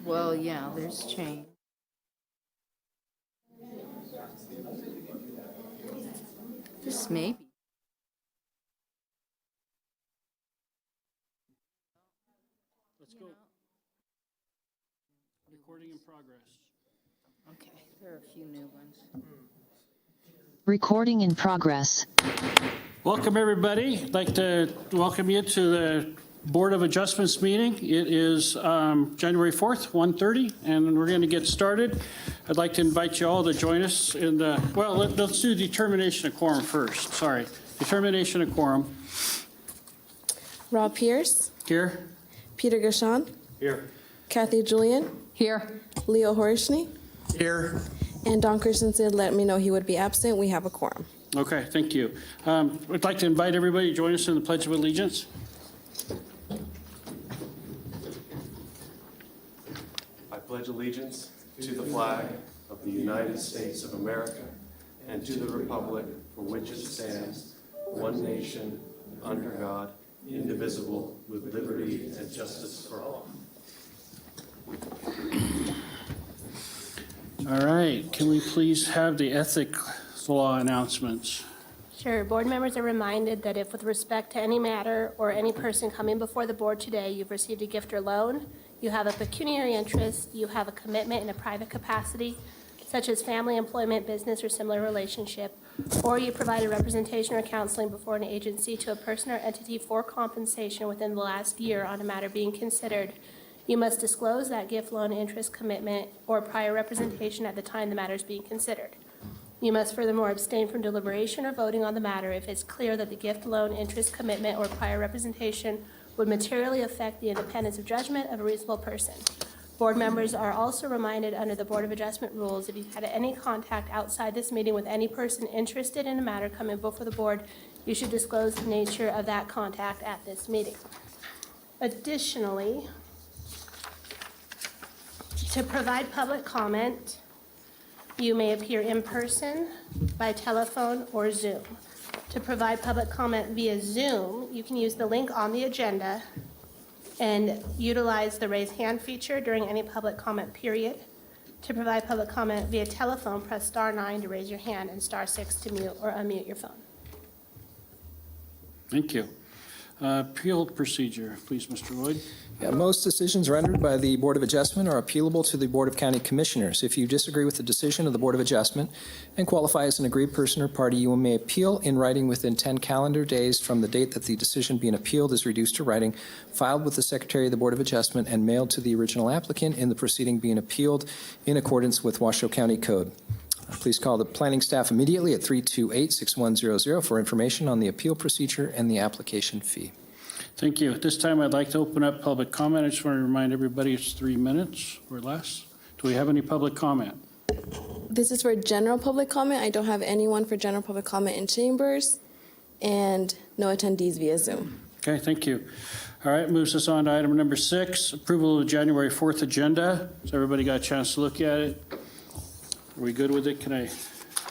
Well, yeah, there's change. Just maybe. Let's go. Recording in progress. Okay, there are a few new ones. Recording in progress. Welcome, everybody. I'd like to welcome you to the Board of Adjustments meeting. It is January 4th, 1:30, and we're going to get started. I'd like to invite you all to join us in the, well, let's do determination of quorum first. Sorry. Determination of quorum. Rob Pierce, Here. Peter Gashon, Here. Kathy Julian, Here. Leo Horishny, Here. and Don Christensen let me know he would be absent. We have a quorum. Okay, thank you. I'd like to invite everybody to join us in the Pledge of Allegiance. I pledge allegiance to the flag of the United States of America and to the republic for which it stands, one nation, under God, indivisible, with liberty and justice for all. All right, can we please have the ethics law announcements? Sure. Board members are reminded that if with respect to any matter or any person coming before the board today, you've received a gift or loan, you have a pecuniary interest, you have a commitment in a private capacity, such as family, employment, business, or similar relationship, or you provide a representation or counseling before an agency to a person or entity for compensation within the last year on a matter being considered, you must disclose that gift, loan, interest, commitment, or prior representation at the time the matter is being considered. You must furthermore abstain from deliberation or voting on the matter if it's clear that the gift, loan, interest, commitment, or prior representation would materially affect the independence of judgment of a reasonable person. Board members are also reminded under the Board of Adjustment rules, if you've had any contact outside this meeting with any person interested in a matter coming before the board, you should disclose the nature of that contact at this meeting. Additionally, to provide public comment, you may appear in person, by telephone, or Zoom. To provide public comment via Zoom, you can use the link on the agenda and utilize the raise hand feature during any public comment period. To provide public comment via telephone, press *9 to raise your hand and *6 to mute or unmute your phone. Thank you. Appeal procedure, please, Mr. Lloyd. Yeah, most decisions rendered by the Board of Adjustment are appealable to the Board of County Commissioners. If you disagree with the decision of the Board of Adjustment and qualify as an aggrieved person or party, you may appeal in writing within 10 calendar days from the date that the decision being appealed is reduced to writing, filed with the Secretary of the Board of Adjustment, and mailed to the original applicant in the proceeding being appealed in accordance with Washoe County Code. Please call the planning staff immediately at 328-6100 for information on the appeal procedure and the application fee. Thank you. At this time, I'd like to open up public comment. I just want to remind everybody it's 3 minutes or less. Do we have any public comment? This is for general public comment. I don't have anyone for general public comment in chambers, and no attendees via Zoom. Okay, thank you. All right, moves us on to item number 6, approval of the January 4th agenda. Has everybody got a chance to look at it? Are we good with it? Can I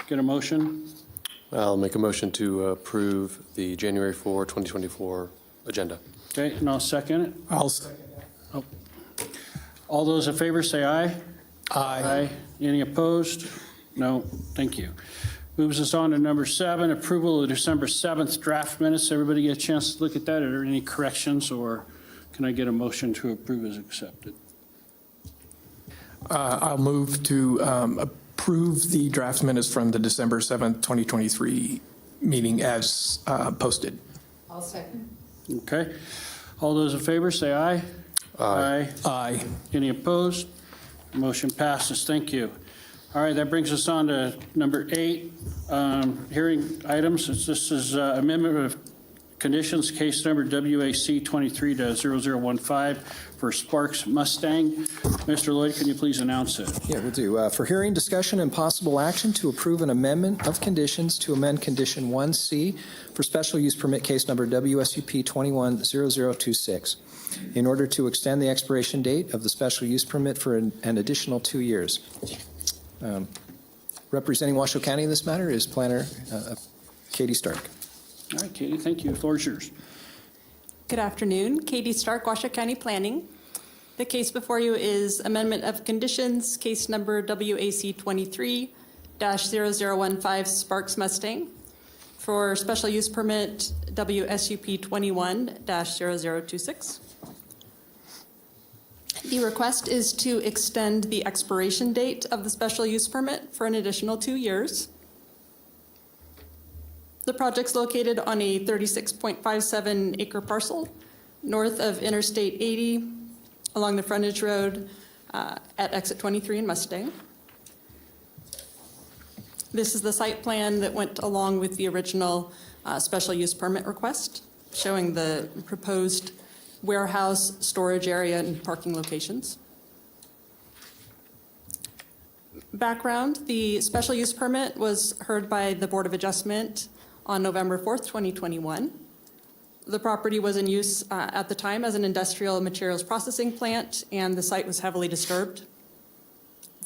get a motion? I'll make a motion to approve the January 4, 2024 agenda. Okay, and I'll second it. I'll second Oh. All those in favor say aye. Aye. Any opposed? No. Thank you. Moves us on to number 7, approval of December 7th draft minutes. Everybody get a chance to look at that? Are there any corrections, or can I get a motion to approve as accepted? I'll move to approve the draft minutes from the December 7th, 2023 meeting as posted. I'll second. Okay. All those in favor say aye. Aye. Aye. Any opposed? Motion passes. Thank you. All right, that brings us on to number 8, hearing items. This is amendment of conditions, case number WAC 23-0015 for Sparks Mustang. Mr. Lloyd, can you please announce it? Yeah, we'll do. For hearing, discussion, and possible action to approve an amendment of conditions to amend Condition 1C for special use permit case number WSUP 21-0026 in order to extend the expiration date of the special use permit for an additional 2 years. Representing Washoe County in this matter is Planner Katie Stark. All right, Katie, thank you. The floor is yours. Good afternoon. Katie Stark, Washoe County Planning. The case before you is Amendment of Conditions, case number WAC 23-0015 Sparks Mustang for special use permit WSUP 21-0026. The request is to extend the expiration date of the special use permit for an additional 2 years. The project's located on a 36.57 acre parcel north of Interstate 80 along the frontage road at exit 23 in Mustang. This is the site plan that went along with the original special use permit request, showing the proposed warehouse, storage area, and parking locations. Background, the special use permit was heard by the Board of Adjustment on November 4th, 2021. The property was in use at the time as an industrial materials processing plant, and the site was heavily disturbed.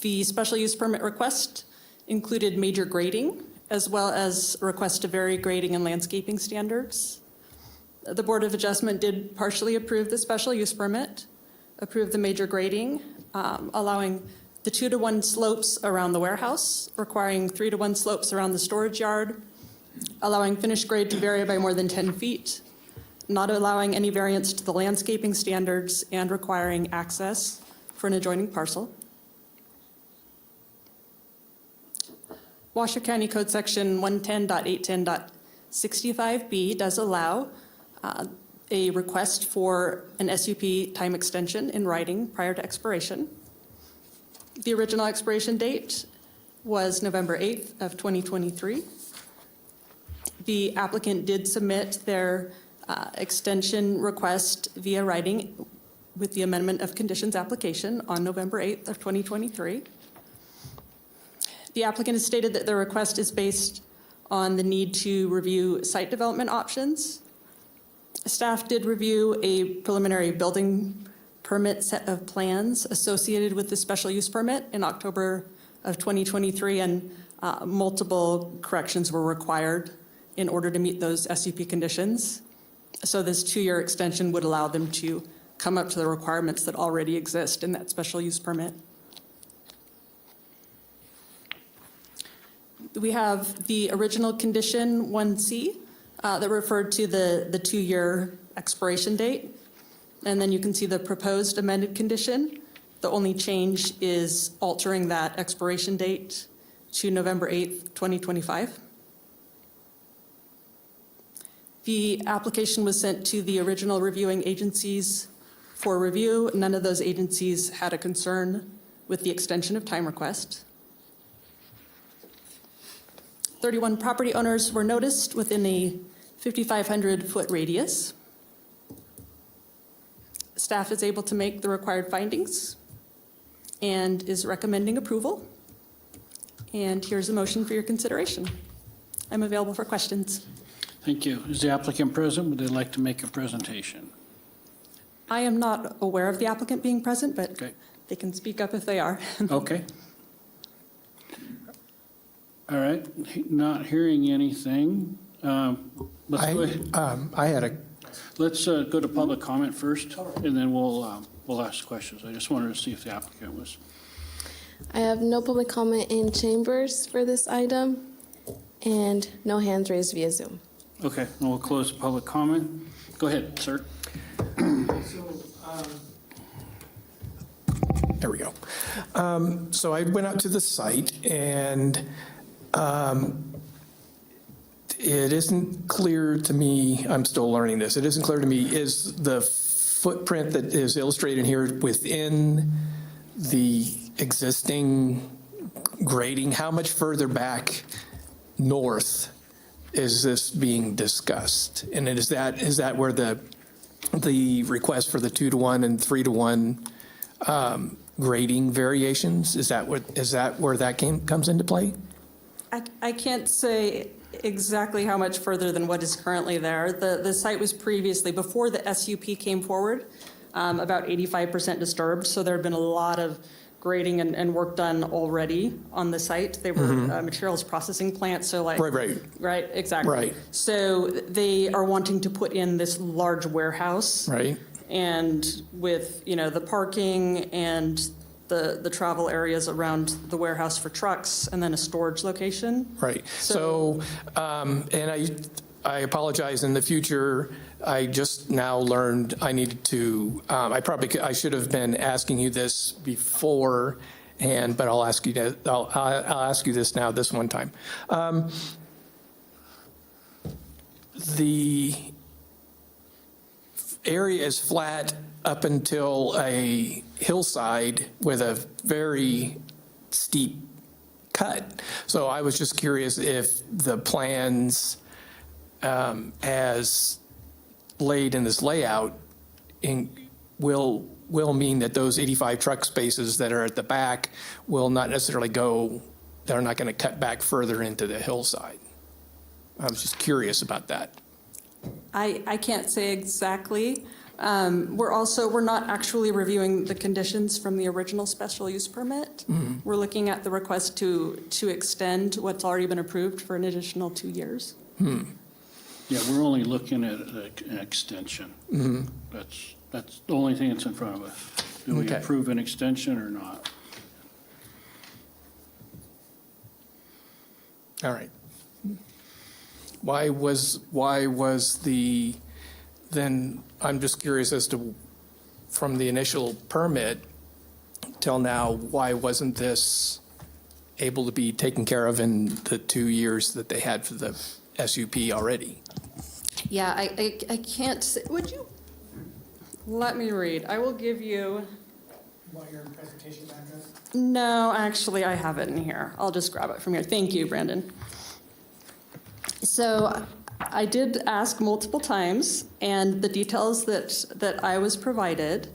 The special use permit request included major grading, as well as a request to vary grading and landscaping standards. The Board of Adjustment did partially approve the special use permit, approved the major grading, allowing the 2-to-1 slopes around the warehouse, requiring 3-to-1 slopes around the storage yard, allowing finished grade to vary by more than 10 feet, not allowing any variance to the landscaping standards, and requiring access for an adjoining parcel. Washoe County Code Section 110.810.65B does allow a request for an SUP time extension in writing prior to expiration. The original expiration date was November 8th of 2023. The applicant did submit their extension request via writing with the amendment of conditions application on November 8th of 2023. The applicant has stated that the request is based on the need to review site development options. Staff did review a preliminary building permit set of plans associated with the special use permit in October of 2023, and multiple corrections were required in order to meet those SUP conditions. So this 2-year extension would allow them to come up to the requirements that already exist in that special use permit. We have the original condition 1C that referred to the 2-year expiration date. And then you can see the proposed amended condition. The only change is altering that expiration date to November 8th, 2025. The application was sent to the original reviewing agencies for review. None of those agencies had a concern with the extension of time request. 31 property owners were noticed within a 5,500-foot radius. Staff is able to make the required findings and is recommending approval. And here's a motion for your consideration. I'm available for questions. Thank you. Is the applicant present? Would they like to make a presentation? I am not aware of the applicant being present, but Okay. they can speak up if they are. Okay. All right, not hearing anything. Let's go ahead. Let's go to public comment first, and then we'll ask questions. I just wanted to see if the applicant was. I have no public comment in chambers for this item and no hands raised via Zoom. Okay, and we'll close the public comment. Go ahead, sir. There we go. So I went out to the site, and it isn't clear to me, I'm still learning this, it isn't clear to me, is the footprint that is illustrated here within the existing grading? How much further back north is this being discussed? And is that where the request for the 2-to-1 and 3-to-1 grading variations, is that where that comes into play? I can't say exactly how much further than what is currently there. The site was previously, before the SUP came forward, about 85% disturbed, so there had been a lot of grading and work done already on the site. They were materials processing plants, so like... Right, exactly. Right. So they are wanting to put in this large warehouse. Right. And with, the parking and the travel areas around the warehouse for trucks and then a storage location. Right. So, and I apologize in the future. I just now learned I needed to, I should have been asking you this before, but I'll ask you that, I'll ask you this now, this one time. The area is flat up until a hillside with a very steep cut. So I was just curious if the plans as laid in this layout will mean that those 85 truck spaces that are at the back will not necessarily they're not going to cut back further into the hillside. I was just curious about that. I can't say exactly. We're not actually reviewing the conditions from the original special use permit. Mm-hmm. We're looking at the request to extend what's already been approved for an additional 2 years. Yeah, we're only looking at an extension. Mm-hmm. That's the only thing that's in front of us. Do we Okay. approve an extension or not? All right. Why was then I'm just curious as to, from the initial permit till now, why wasn't this able to be taken care of in the 2 years that they had for the SUP already? Yeah, I can't say, would you? Let me read. I will give you. Want your presentation address? No, actually, I have it in here. I'll just grab it from here. Thank you, Brandon. So I did ask multiple times, and the details that I was provided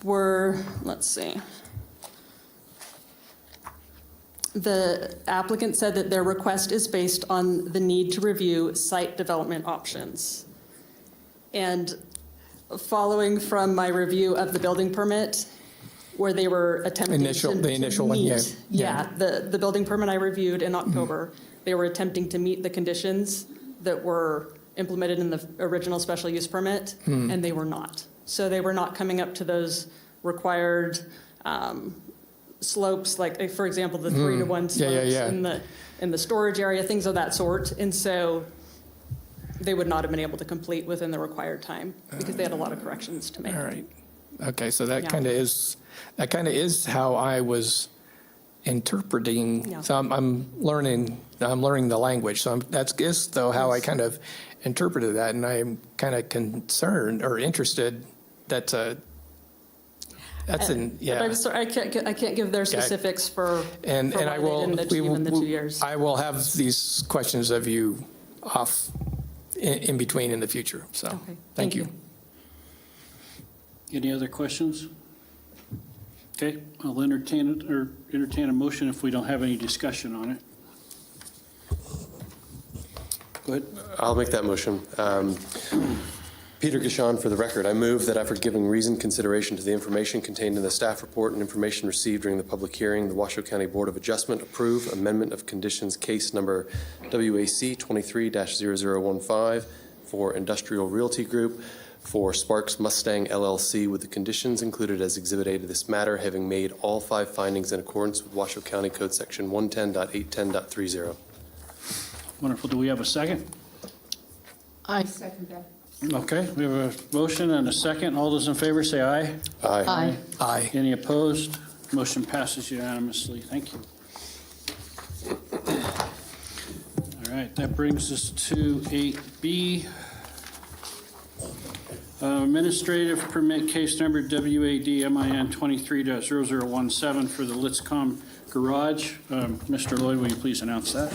were, let's see. The applicant said that their request is based on the need to review site development options. And following from my review of the building permit, where they were attempting The initial one, yeah. Yeah, the building permit I reviewed in October, they were attempting to meet the conditions that were implemented in the original special use permit, and they were not. So they were not coming up to those required slopes, like, for example, the 3-to-1 slopes in the storage area, things of that sort. And so they would not have been able to complete within the required time because they had a lot of corrections to make. All right. Okay, so that Yeah. kind of is how I was interpreting. Yeah. So I'm learning the language. So that's though how I kind of interpreted that, and I'm kind of concerned or interested. That's yeah. I'm sorry, I can't give their specifics for And for I why will. they didn't achieve in the 2 years. I will have these questions of you off in between in the future. So Okay, thank you. Any other questions? Okay, I'll entertain a motion if we don't have any discussion on it. Go ahead. I'll make that motion. Peter Gishon, for the record, I move that after giving reasoned consideration to the information contained in the staff report and information received during the public hearing, the Washoe County Board of Adjustment approve amendment of conditions case number WAC 23-0015 for Industrial Realty Group for Sparks Mustang LLC with the conditions included as Exhibit A to this matter, having made all 5 findings in accordance with Washoe County Code Section 110.810.30. Wonderful. Do we have a second? I second that. Okay, we have a motion and a second. All those in favor say aye. Aye. Aye. Any opposed? Motion passes unanimously. Thank you. All right, that brings us to 8B. Administrative permit case number WAD-MIN 23-0017 for the Litzcom Garage. Mr. Lloyd, will you please announce that?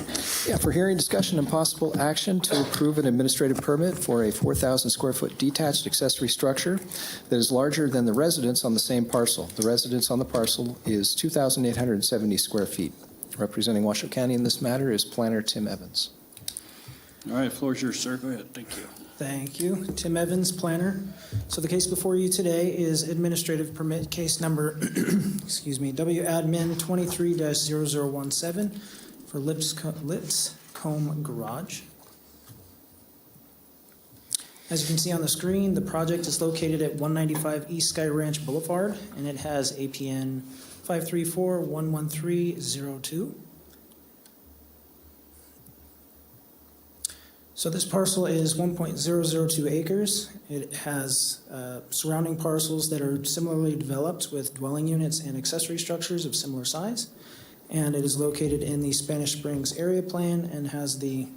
Yeah, for hearing, discussion, and possible action to approve an administrative permit for a 4,000 square foot detached accessory structure that is larger than the residence on the same parcel. The residence on the parcel is 2,870 square feet. Representing Washoe County in this matter is Planner Tim Evans. All right, floor is yours, sir. Go ahead. Thank you. Thank you. Tim Evans, planner. So the case before you today is administrative permit case number, excuse me, WADMIN 23-0017 for Litzcomb Garage. As you can see on the screen, the project is located at 195 East Sky Ranch Boulevard, and it has APN 534-11302. So this parcel is 1.002 acres. It has surrounding parcels that are similarly developed with dwelling units and accessory structures of similar size. And it is located in the Spanish Springs area plan and has the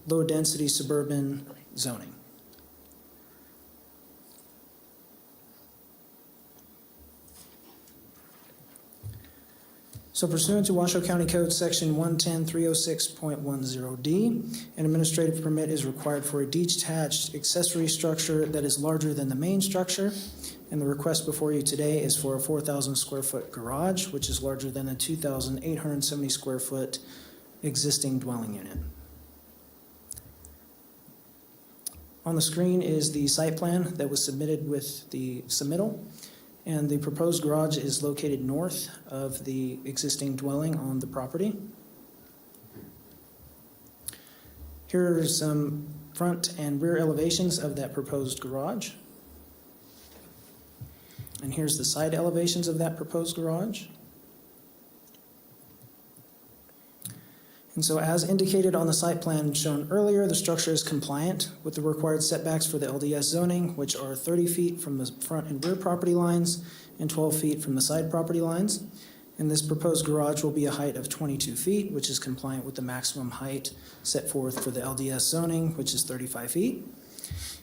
low-density suburban zoning. So pursuant to Washoe County Code Section 110-306.10D, an administrative permit is required for a detached accessory structure that is larger than the main structure. And the request before you today is for a 4,000 square foot garage, which is larger than a 2,870 square foot existing dwelling unit. On the screen is the site plan that was submitted with the submittal. And the proposed garage is located north of the existing dwelling on the property. Here are some front and rear elevations of that proposed garage. And here's the side elevations of that proposed garage. And so as indicated on the site plan shown earlier, the structure is compliant with the required setbacks for the LDS zoning, which are 30 feet from the front and rear property lines and 12 feet from the side property lines. And this proposed garage will be a height of 22 feet, which is compliant with the maximum height set forth for the LDS zoning, which is 35 feet.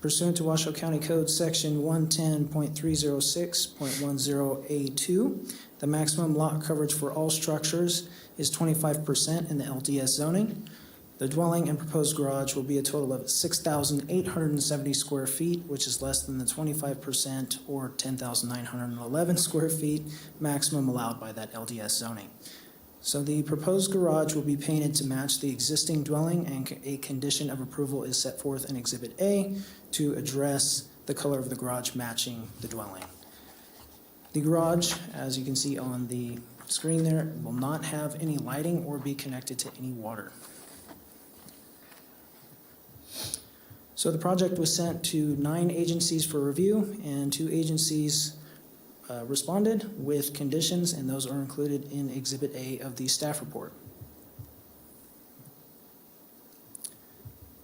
Pursuant to Washoe County Code Section 110.306.10A2, the maximum lot coverage for all structures is 25% in the LDS zoning. The dwelling and proposed garage will be a total of 6,870 square feet, which is less than the 25% or 10,911 square feet maximum allowed by that LDS zoning. So the proposed garage will be painted to match the existing dwelling, and a condition of approval is set forth in Exhibit A to address the color of the garage matching the dwelling. The garage, as you can see on the screen there, will not have any lighting or be connected to any water. So the project was sent to 9 agencies for review, and 2 agencies responded with conditions, and those are included in Exhibit A of the staff report.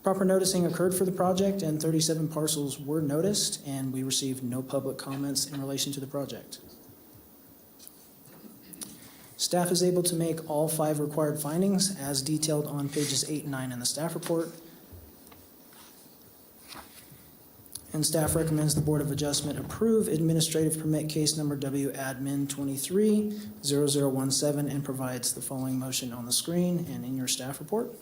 Proper noticing occurred for the project, and 37 parcels were noticed, and we received no public comments in relation to the project. Staff is able to make all 5 required findings as detailed on pages 8 and 9 in the staff report. And staff recommends the Board of Adjustment approve administrative permit case number WADMIN 23-0017 and provides the following motion on the screen and in your staff report.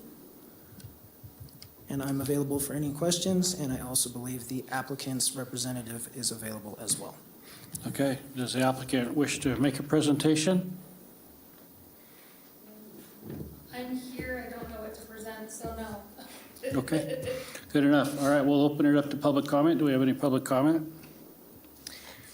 And I'm available for any questions, and I also believe the applicant's representative is available as well. Okay, does the applicant wish to make a presentation? I'm here, I don't know what to present, so no. Okay, good enough. All right, we'll open it up to public comment. Do we have any public comment?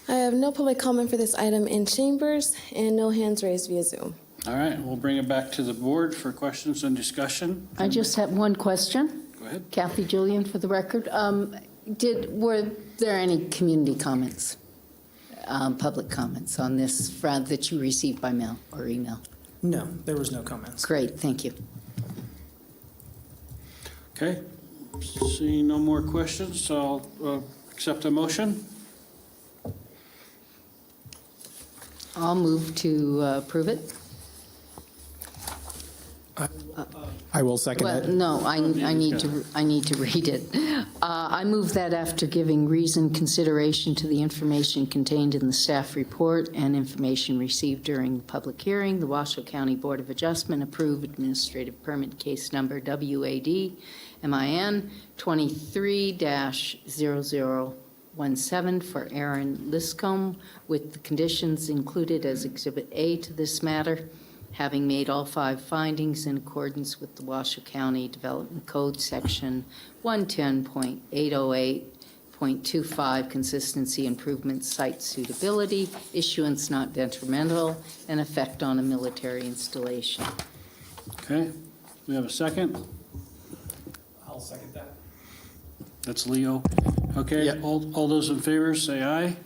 I have no public comment for this item in chambers and no hands raised via Zoom. All right, we'll bring it back to the board for questions and discussion. I just have one question. Go ahead. Kathy Julian for the record. Were there any community comments, public comments on this that you received by mail or email? No, there was no comments. Great, thank you. Okay, seeing no more questions, so I'll accept a motion. I'll move to approve it. I will second Well, it. no, I need to read it. I move that after giving reasoned consideration to the information contained in the staff report and information received during the public hearing, the Washoe County Board of Adjustment approve administrative permit case number WAD MIN 23-0017 for Aaron Liscombe with the conditions included as Exhibit A to this matter, having made all 5 findings in accordance with the Washoe County Development Code Section 110.808.25, consistency, improvement, site suitability, issuance not detrimental, and effect on a military installation. Okay, we have a second. I'll second that. That's Leo. Okay, Yep. all those in favor, say aye.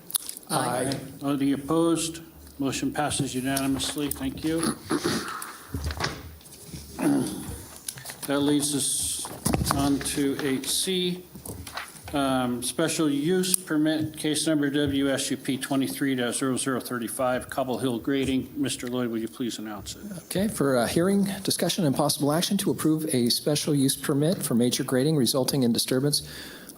Aye. Any opposed? Motion passes unanimously. Thank you. That leads us on to 8C, special use permit, case number WSUP 23-0035, Cobble Hill Grading. Mr. Lloyd, will you please announce it? Okay, for a hearing, discussion, and possible action to approve a special use permit for major grading resulting in disturbance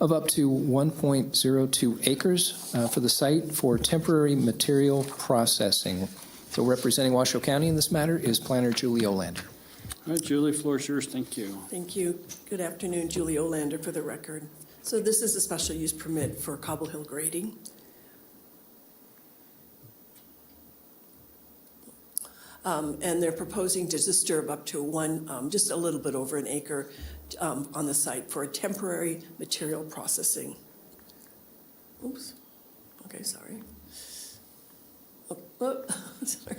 of up to 1.02 acres for the site for temporary material processing. So representing Washoe County in this matter is planner Julie Olander. All right, Julie, floor is yours. Thank you. Thank you. Good afternoon, Julie Olander for the record. So this is a special use permit for Cobble Hill Grading. And they're proposing to disturb up to just a little bit over an acre on the site for a temporary material processing. Oops. Okay, sorry. Sorry.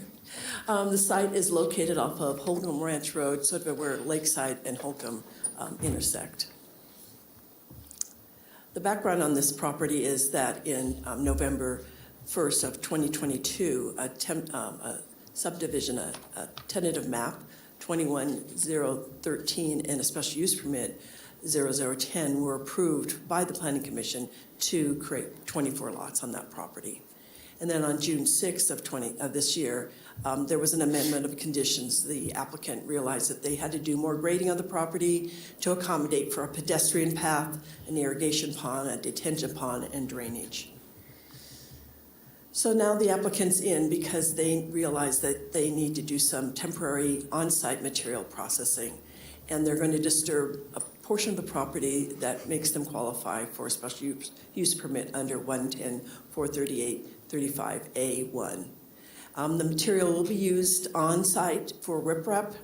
The site is located off of Holcomb Ranch Road, sort of where Lakeside and Holcomb intersect. The background on this property is that in November 1st of 2022, a subdivision, a tentative map, 21013, and a special use permit, 0010, were approved by the Planning Commission to create 24 lots on that property. And then on June 6th of this year, there was an amendment of conditions. The applicant realized that they had to do more grading on the property to accommodate for a pedestrian path, an irrigation pond, a detention pond, and drainage. So now the applicant's in because they realize that they need to do some temporary on-site material processing, and they're going to disturb a portion of the property that makes them qualify for a special use permit under 110-438-35A1. The material will be used on-site for riprap,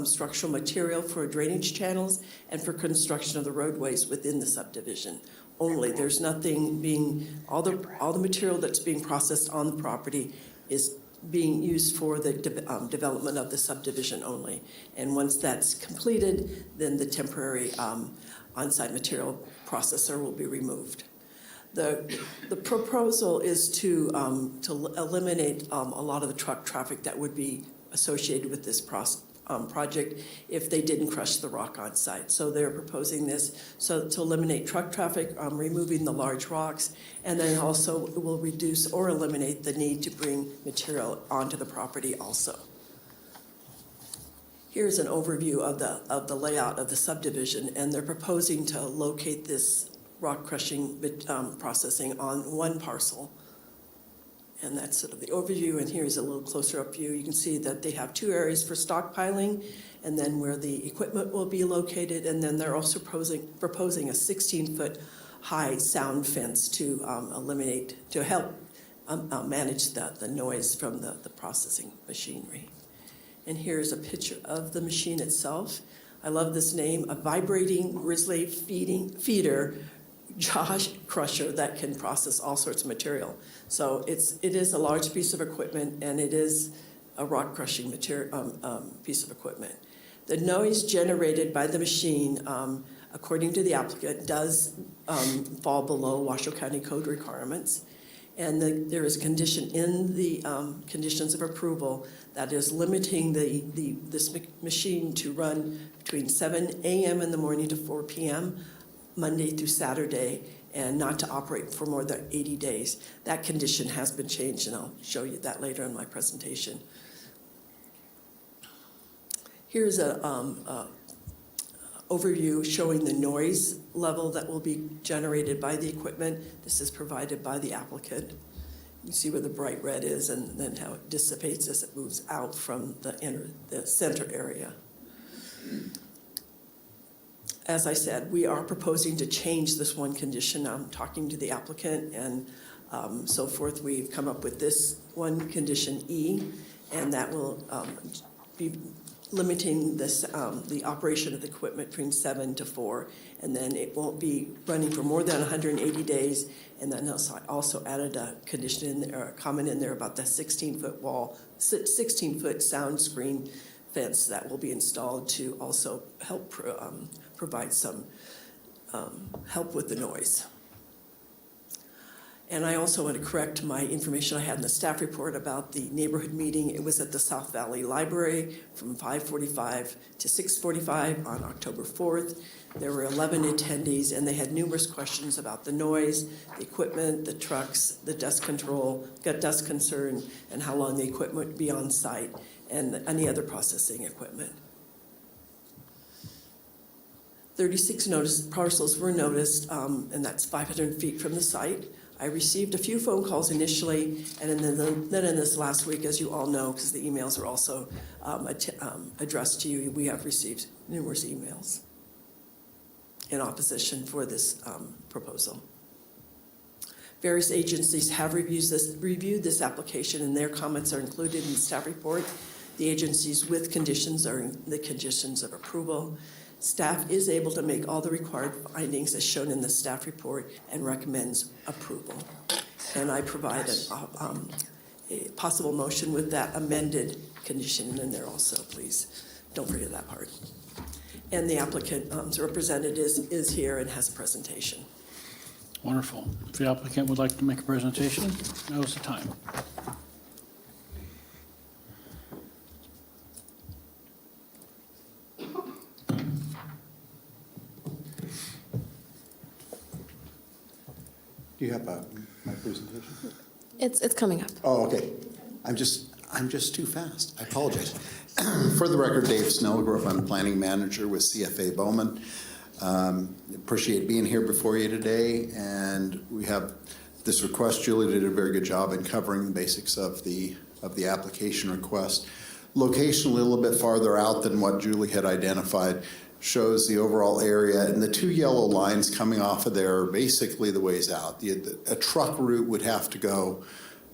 structural material for drainage channels, and for construction of the roadways within the subdivision only. There's nothing all the material that's being processed on the property is being used for the development of the subdivision only. And once that's completed, then the temporary on-site material processor will be removed. The proposal is to eliminate a lot of the truck traffic that would be associated with this project if they didn't crush the rock on site. So they're proposing this to eliminate truck traffic, removing the large rocks, and then also will reduce or eliminate the need to bring material onto the property also. Here's an overview of the layout of the subdivision, and they're proposing to locate this rock crushing processing on one parcel. And that's sort of the overview, and here's a little closer up view. You can see that they have two areas for stockpiling, and then where the equipment will be located, and then they're also proposing a 16-foot high sound fence to help manage the noise from the processing machinery. And here's a picture of the machine itself. I love this name, a vibrating grizzly feeder Josh crusher that can process all sorts of material. So it is a large piece of equipment, and it is a rock crushing piece of equipment. The noise generated by the machine, according to the applicant, does fall below Washoe County Code requirements. And there is a condition in the conditions of approval that is limiting this machine to run between 7 a.m. in the morning to 4 p.m. Monday through Saturday, and not to operate for more than 80 days. That condition has been changed, and I'll show you that later in my presentation. Here's an overview showing the noise level that will be generated by the equipment. This is provided by the applicant. You see where the bright red is, and then how it dissipates as it moves out from the center area. As I said, we are proposing to change this one condition. I'm talking to the applicant and so forth. We've come up with this one condition E, and that will be limiting the operation of the equipment between 7 to 4, and then it won't be running for more than 180 days. And then also added a condition in there, a comment in there about the 16-foot sound screen fence that will be installed to also help provide some help with the noise. And I also want to correct my information I had in the staff report about the neighborhood meeting. It was at the South Valley Library from 5:45 to 6:45 on October 4th. There were 11 attendees, and they had numerous questions about the noise, the equipment, the trucks, the dust control, dust concern, and how long the equipment would be on site, and any other processing equipment. 36 parcels were noticed, and that's 500 feet from the site. I received a few phone calls initially, and then in this last week, as you all know, because the emails are also addressed to you, we have received numerous emails in opposition for this proposal. Various agencies have reviewed this application, and their comments are included in the staff report. The agencies with conditions are in the conditions of approval. Staff is able to make all the required findings as shown in the staff report and recommends approval. And I provide a possible motion with that amended condition in there also, please. Don't forget that part. And the applicant's representative is here and has a presentation. Wonderful. If the applicant would like to make a presentation, now's the time. Do you have my presentation? It's coming up. Oh, okay. I'm just too fast. I apologize. For the record, Dave Snellgrove, I'm planning manager with CFA Bowman. Appreciate being here before you today, and we have this request. Julie did a very good job in covering the basics of the application request. Location a little bit farther out than what Julie had identified. Shows the overall area, and the two yellow lines coming off of there are basically the ways out. A truck route would have to go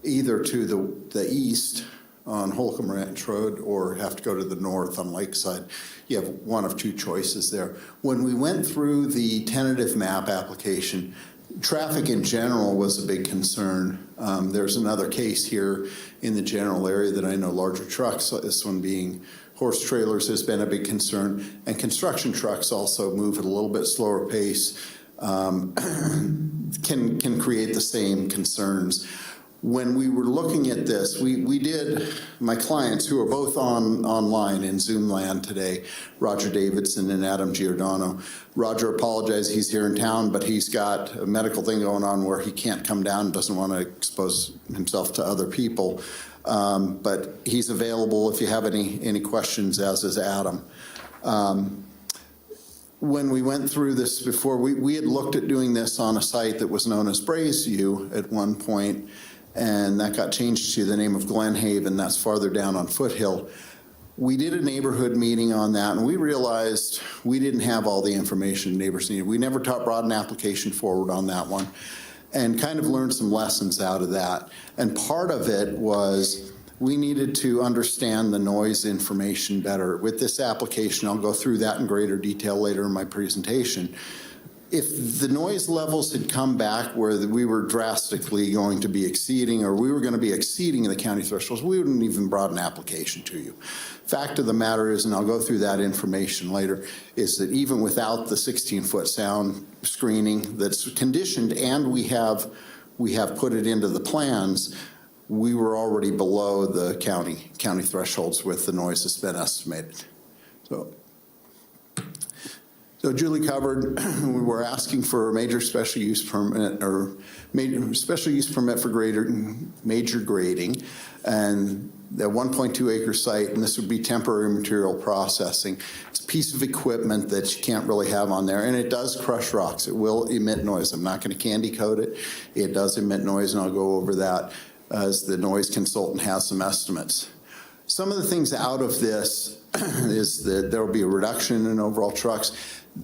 either to the east on Holcomb Ranch Road or have to go to the north on Lakeside. You have one of two choices there. When we went through the tentative map application, traffic in general was a big concern. There's another case here in the general area that I know larger trucks, this one being horse trailers, has been a big concern, and construction trucks also move at a little bit slower pace, can create the same concerns. When we were looking at this, we did, my clients who are both online in Zoom land today, Roger Davidson and Adam Giordano. Roger apologized, he's here in town, but he's got a medical thing going on where he can't come down, doesn't want to expose himself to other people. But he's available if you have any questions, as is Adam. When we went through this before, we had looked at doing this on a site that was known as Braesview at one point, and that got changed to the name of Glen Haven. That's farther down on Foothill. We did a neighborhood meeting on that, and we realized we didn't have all the information neighbors needed. We never brought an application forward on that one, and kind of learned some lessons out of that. And part of it was we needed to understand the noise information better. With this application, I'll go through that in greater detail later in my presentation. If the noise levels had come back where we were drastically going to be exceeding, or we were going to be exceeding the county thresholds, we wouldn't even brought an application to you. Fact of the matter is, and I'll go through that information later, is that even without the 16-foot sound screening that's conditioned, and we have put it into the plans, we were already below the county thresholds with the noise that's been estimated. So Julie covered, we were asking for a major special use permit, or major special use permit for major grading, and the 1.2 acre site, and this would be temporary material processing. It's a piece of equipment that you can't really have on there, and it does crush rocks. It will emit noise. I'm not going to candy coat it. It does emit noise, and I'll go over that as the noise consultant has some estimates. Some of the things out of this is that there will be a reduction in overall trucks.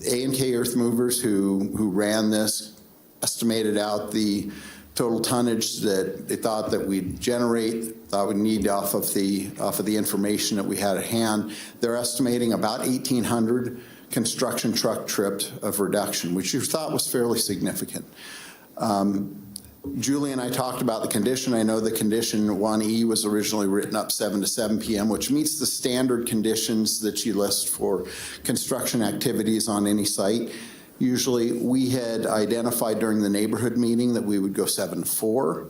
A&K Earth Movers who ran this estimated out the total tonnage that they thought that we'd generate, thought we'd need off of the information that we had at hand. They're estimating about 1,800 construction truck tripped of reduction, which you thought was fairly significant. Julie and I talked about the condition. I know the condition 1E was originally written up 7 to 7 p.m., which meets the standard conditions that you list for construction activities on any site. Usually, we had identified during the neighborhood meeting that we would go 7-4.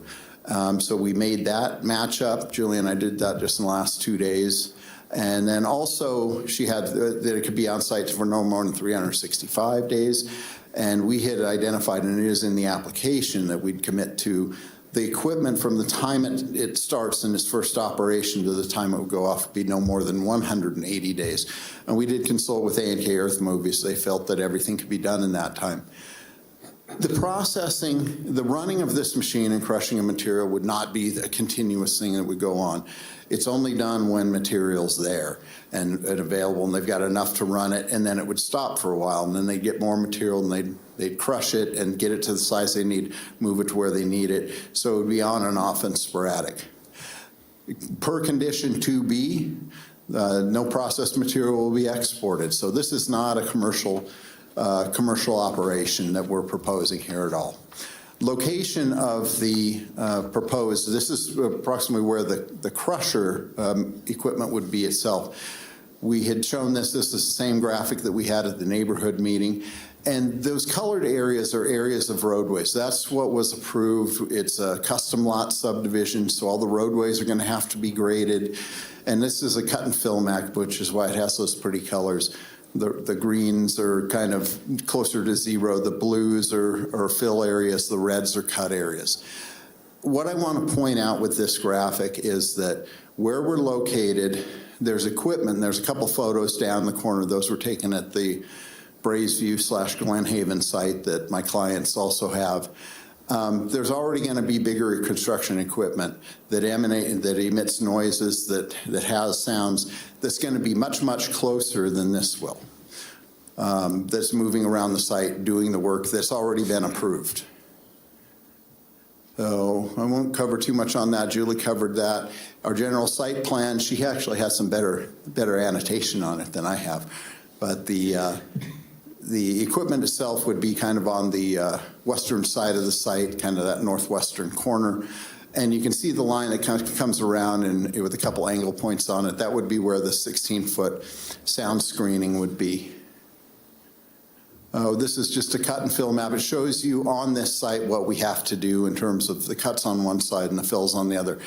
So we made that match up. Julie and I did that just in the last 2 days. And then also, she had that it could be on site for no more than 365 days. And we had identified, and it is in the application, that we'd commit to the equipment from the time it starts in its first operation to the time it would go off would be no more than 180 days. And we did consult with A&K Earth Movies. They felt that everything could be done in that time. The processing, the running of this machine and crushing of material would not be a continuous thing that would go on. It's only done when material's there and available, and they've got enough to run it, and then it would stop for a while, and then they'd get more material, and they'd crush it and get it to the size they need, move it to where they need it. So it would be on and off and sporadic. Per condition 2B, no processed material will be exported. So this is not a commercial operation that we're proposing here at all. Location of the proposed, this is approximately where the crusher equipment would be itself. We had shown this is the same graphic that we had at the neighborhood meeting. And those colored areas are areas of roadways. That's what was approved. It's a custom lot subdivision, so all the roadways are going to have to be graded. And this is a cut and fill map, which is why it has those pretty colors. The greens are kind of closer to zero. The blues are fill areas. The reds are cut areas. What I want to point out with this graphic is that where we're located, there's equipment. There's a couple photos down the corner. Those were taken at the Braesview/Glen Haven site that my clients also have. There's already going to be bigger construction equipment that emits noises, that has sounds, that's going to be much, much closer than this will. That's moving around the site, doing the work that's already been approved. So I won't cover too much on that. Julie covered that. Our general site plan, she actually has some better annotation on it than I have. But the equipment itself would be kind of on the western side of the site, kind of that northwestern corner. And you can see the line that comes around and with a couple angle points on it. That would be where the 16-foot sound screening would be. Oh, this is just a cut and fill map. It shows you on this site what we have to do in terms of the cuts on one side and the fills on the other.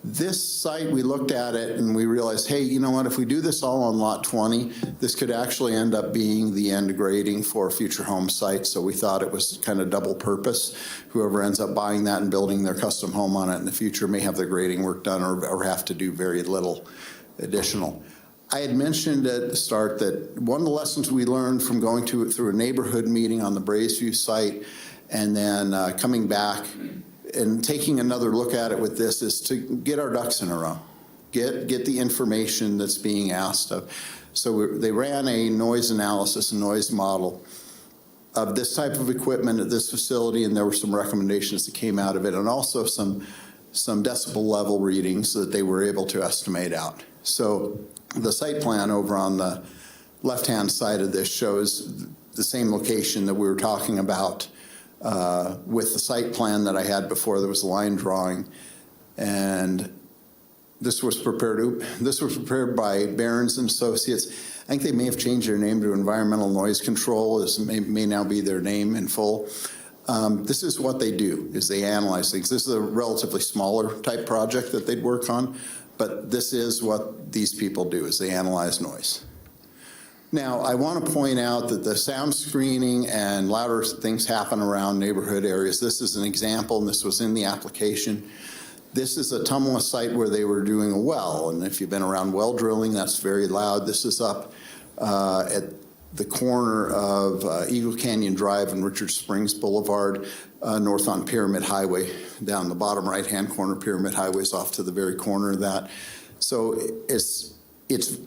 This site, we looked at it and we realized, hey, you know what, if we do this all on lot 20, this could actually end up being the end grading for a future home site. So we thought it was kind of double purpose. Whoever ends up buying that and building their custom home on it in the future may have their grading work done or have to do very little additional. I had mentioned at the start that one of the lessons we learned from going through a neighborhood meeting on the Braesview site and then coming back and taking another look at it with this is to get our ducks in a row, get the information that's being asked of. So they ran a noise analysis, a noise model of this type of equipment at this facility, and there were some recommendations that came out of it, and also some decibel level readings that they were able to estimate out. So the site plan over on the left-hand side of this shows the same location that we were talking about with the site plan that I had before. There was a line drawing, and this was prepared by Barron's and Associates. I think they may have changed their name to Environmental Noise Control. This may now be their name in full. This is what they do, is they analyze things. This is a relatively smaller type project that they'd work on, but this is what these people do, is they analyze noise. Now, I want to point out that the sound screening and louder things happen around neighborhood areas. This is an example, and this was in the application. This is a Tumwa site where they were doing a well, and if you've been around well drilling, that's very loud. This is up at the corner of Eagle Canyon Drive and Richard Springs Boulevard, north on Pyramid Highway. Down the bottom right-hand corner, Pyramid Highway is off to the very corner of that. So it's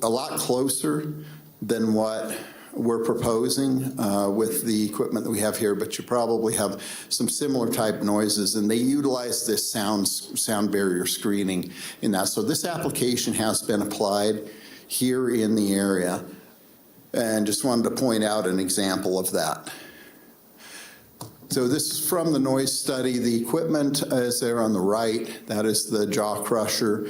a lot closer than what we're proposing with the equipment that we have here, but you probably have some similar type noises, and they utilize this sound barrier screening in that. So this application has been applied here in the area, and just wanted to point out an example of that. So this is from the noise study. The equipment is there on the right. That is the jaw crusher,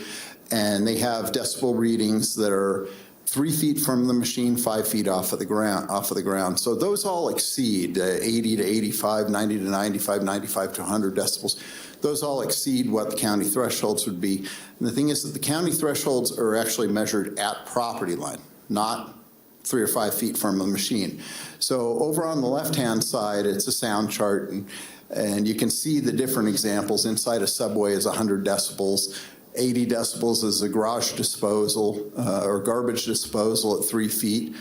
and they have decibel readings that are 3 feet from the machine, 5 feet off of the ground. So those all exceed 80 to 85, 90 to 95, 95 to 100 decibels. Those all exceed what the county thresholds would be. And the thing is that the county thresholds are actually measured at property line, not 3 or 5 feet from the machine. So over on the left-hand side, it's a sound chart, and you can see the different examples. Inside a subway is 100 decibels. 80 decibels is a garage disposal or garbage disposal at 3 feet,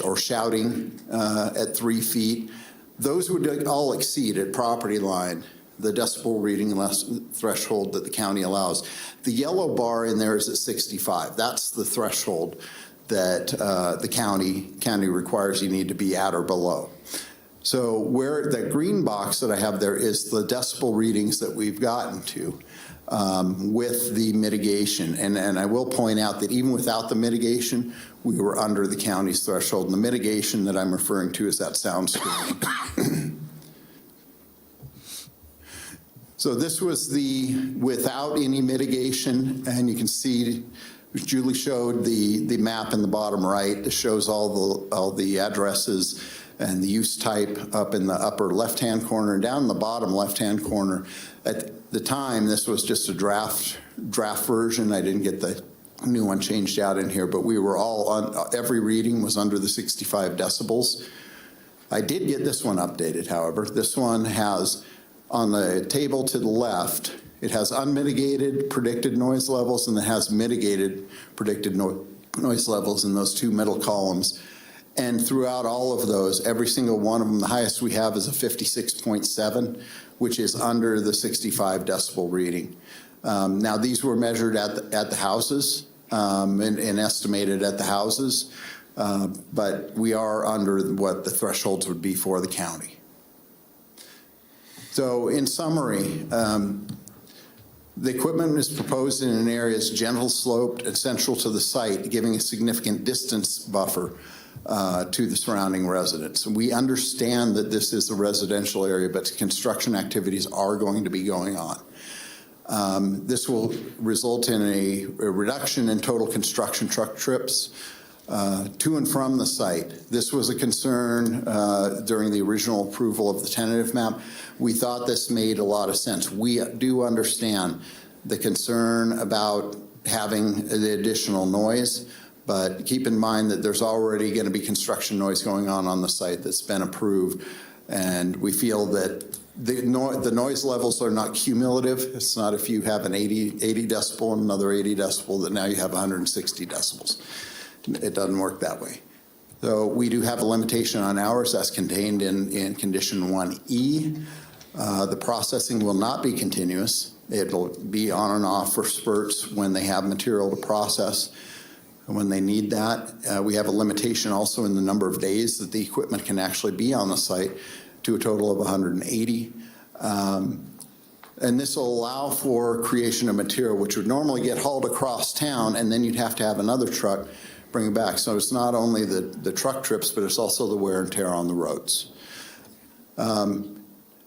or shouting at 3 feet. Those would all exceed at property line the decibel reading threshold that the county allows. The yellow bar in there is at 65. That's the threshold that the county requires you need to be at or below. So where the green box that I have there is the decibel readings that we've gotten to with the mitigation. And I will point out that even without the mitigation, we were under the county's threshold. And the mitigation that I'm referring to is that sound screening. So this was the without any mitigation, and you can see Julie showed the map in the bottom right that shows all the addresses and the use type up in the upper left-hand corner, and down in the bottom left-hand corner. At the time, this was just a draft version. I didn't get the new one changed out in here, but we were all on, every reading was under the 65 decibels. I did get this one updated, however. This one has, on the table to the left, it has unmitigated predicted noise levels, and it has mitigated predicted noise levels in those two middle columns. And throughout all of those, every single one of them, the highest we have is a 56.7, which is under the 65 decibel reading. Now, these were measured at the houses and estimated at the houses, but we are under what the thresholds would be for the county. So in summary, the equipment is proposed in an area that's gentle sloped and central to the site, giving a significant distance buffer to the surrounding residents. We understand that this is a residential area, but construction activities are going to be going on. This will result in a reduction in total construction truck trips to and from the site. This was a concern during the original approval of the tentative map. We thought this made a lot of sense. We do understand the concern about having the additional noise, but keep in mind that there's already going to be construction noise going on the site that's been approved, and we feel that the noise levels are not cumulative. It's not if you have an 80 decibel and another 80 decibel that now you have 160 decibels. It doesn't work that way. So we do have a limitation on hours that's contained in condition 1E. The processing will not be continuous. It'll be on and off for spurts when they have material to process. And when they need that, we have a limitation also in the number of days that the equipment can actually be on the site to a total of 180. And this will allow for creation of material which would normally get hauled across town, and then you'd have to have another truck bring it back. So it's not only the truck trips, but it's also the wear and tear on the roads.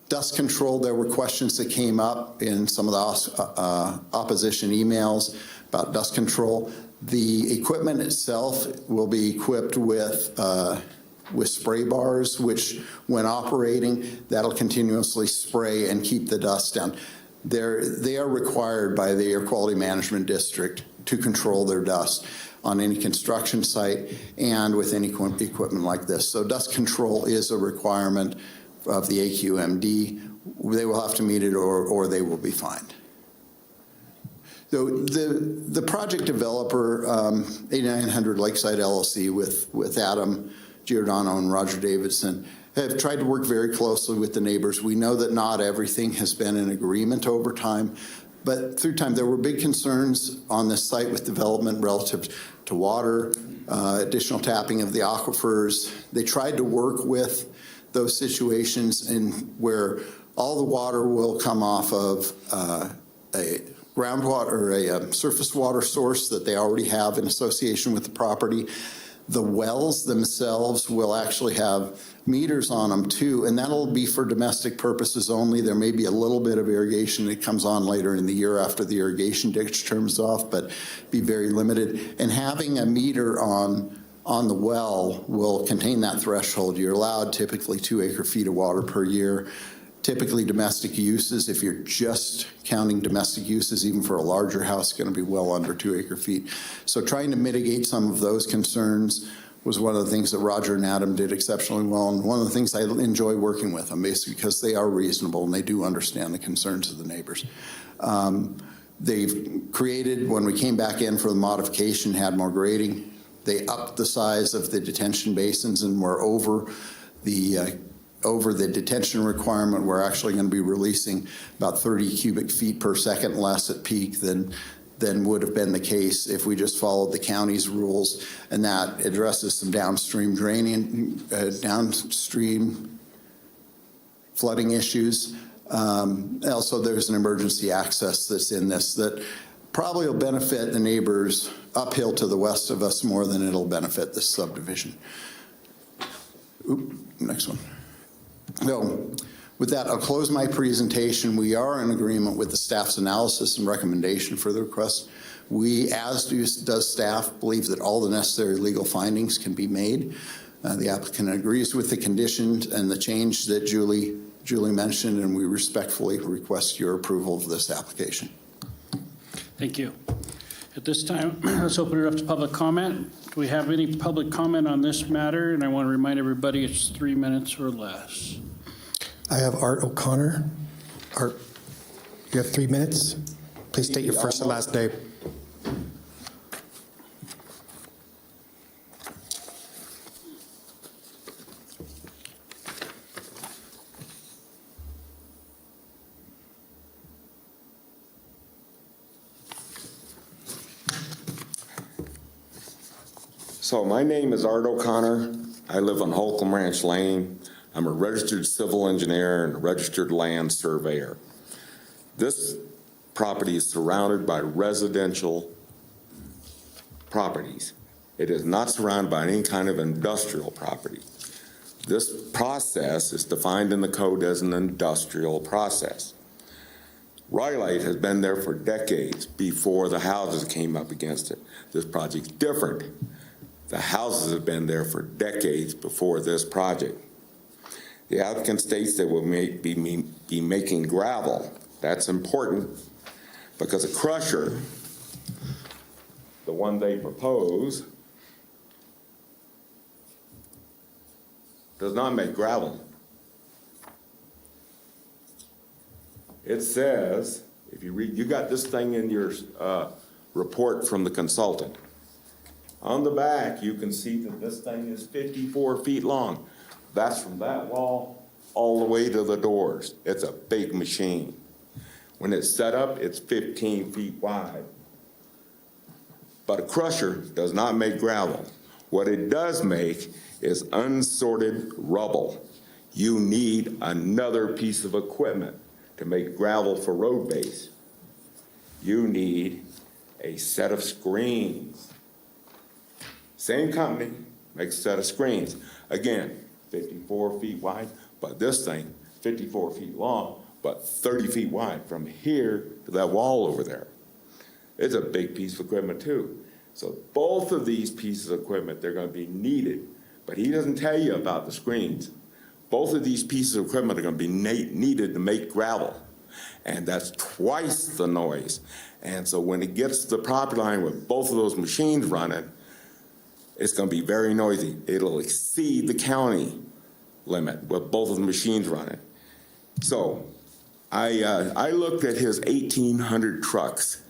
Dust control, there were questions that came up in some of the opposition emails about dust control. The equipment itself will be equipped with spray bars, which when operating, that'll continuously spray and keep the dust down. They are required by the Air Quality Management District to control their dust on any construction site and with any equipment like this. So dust control is a requirement of the AQMD. They will have to meet it or they will be fined. So the project developer, 8900 Lakeside LLC with Adam Giordano and Roger Davidson, have tried to work very closely with the neighbors. We know that not everything has been in agreement over time, but through time there were big concerns on this site with development relative to water, additional tapping of the aquifers. They tried to work with those situations in where all the water will come off of a groundwater or a surface water source that they already have in association with the property. The wells themselves will actually have meters on them too, and that'll be for domestic purposes only. There may be a little bit of irrigation that comes on later in the year after the irrigation ditch turns off, but be very limited. And having a meter on the well will contain that threshold. You're allowed typically 2 acre-feet of water per year. Typically domestic uses, if you're just counting domestic uses, even for a larger house, going to be well under 2 acre-feet. So trying to mitigate some of those concerns was one of the things that Roger and Adam did exceptionally well, and one of the things I enjoy working with them, basically because they are reasonable and they do understand the concerns of the neighbors. They've created, when we came back in for the modification, had more grading. They upped the size of the detention basins and were over the detention requirement. We're actually going to be releasing about 30 cubic feet per second less at peak than would have been the case if we just followed the county's rules, and that addresses some downstream draining, downstream flooding issues. Also, there's an emergency access that's in this that probably will benefit the neighbors uphill to the west of us more than it'll benefit this subdivision. Next one. So with that, I'll close my presentation. We are in agreement with the staff's analysis and recommendation for the request. We, as does staff, believe that all the necessary legal findings can be made. The applicant agrees with the conditions and the change that Julie mentioned, and we respectfully request your approval of this application. Thank you. At this time, let's open it up to public comment. Do we have any public comment on this matter? And I want to remind everybody it's 3 minutes or less. I have Art O'Connor. Art, you have 3 minutes. Please state your first and last name. So my name is Art O'Connor. I live on Holcomb Ranch Lane. I'm a registered civil engineer and a registered land surveyor. This property is surrounded by residential properties. It is not surrounded by any kind of industrial property. This process is defined in the code as an industrial process. Rhyolite has been there for decades before the houses came up against it. This project's different. The houses have been there for decades before this project. The applicant states they will be making gravel. That's important because a crusher, the one they propose, does not make gravel. It says, if you read, you got this thing in your report from the consultant. On the back, you can see that this thing is 54 feet long. That's from that wall all the way to the doors. It's a big machine. When it's set up, it's 15 feet wide. But a crusher does not make gravel. What it does make is unsorted rubble. You need another piece of equipment to make gravel for road base. You need a set of screens. Same company makes a set of screens. Again, 54 feet wide, but this thing, 54 feet long, but 30 feet wide from here to that wall over there. It's a big piece of equipment too. So both of these pieces of equipment, they're going to be needed, but he doesn't tell you about the screens. Both of these pieces of equipment are going to be needed to make gravel, and that's twice the noise. And so when it gets to the property line with both of those machines running, it's going to be very noisy. It'll exceed the county limit with both of the machines running. So I looked at his 1,800 trucks,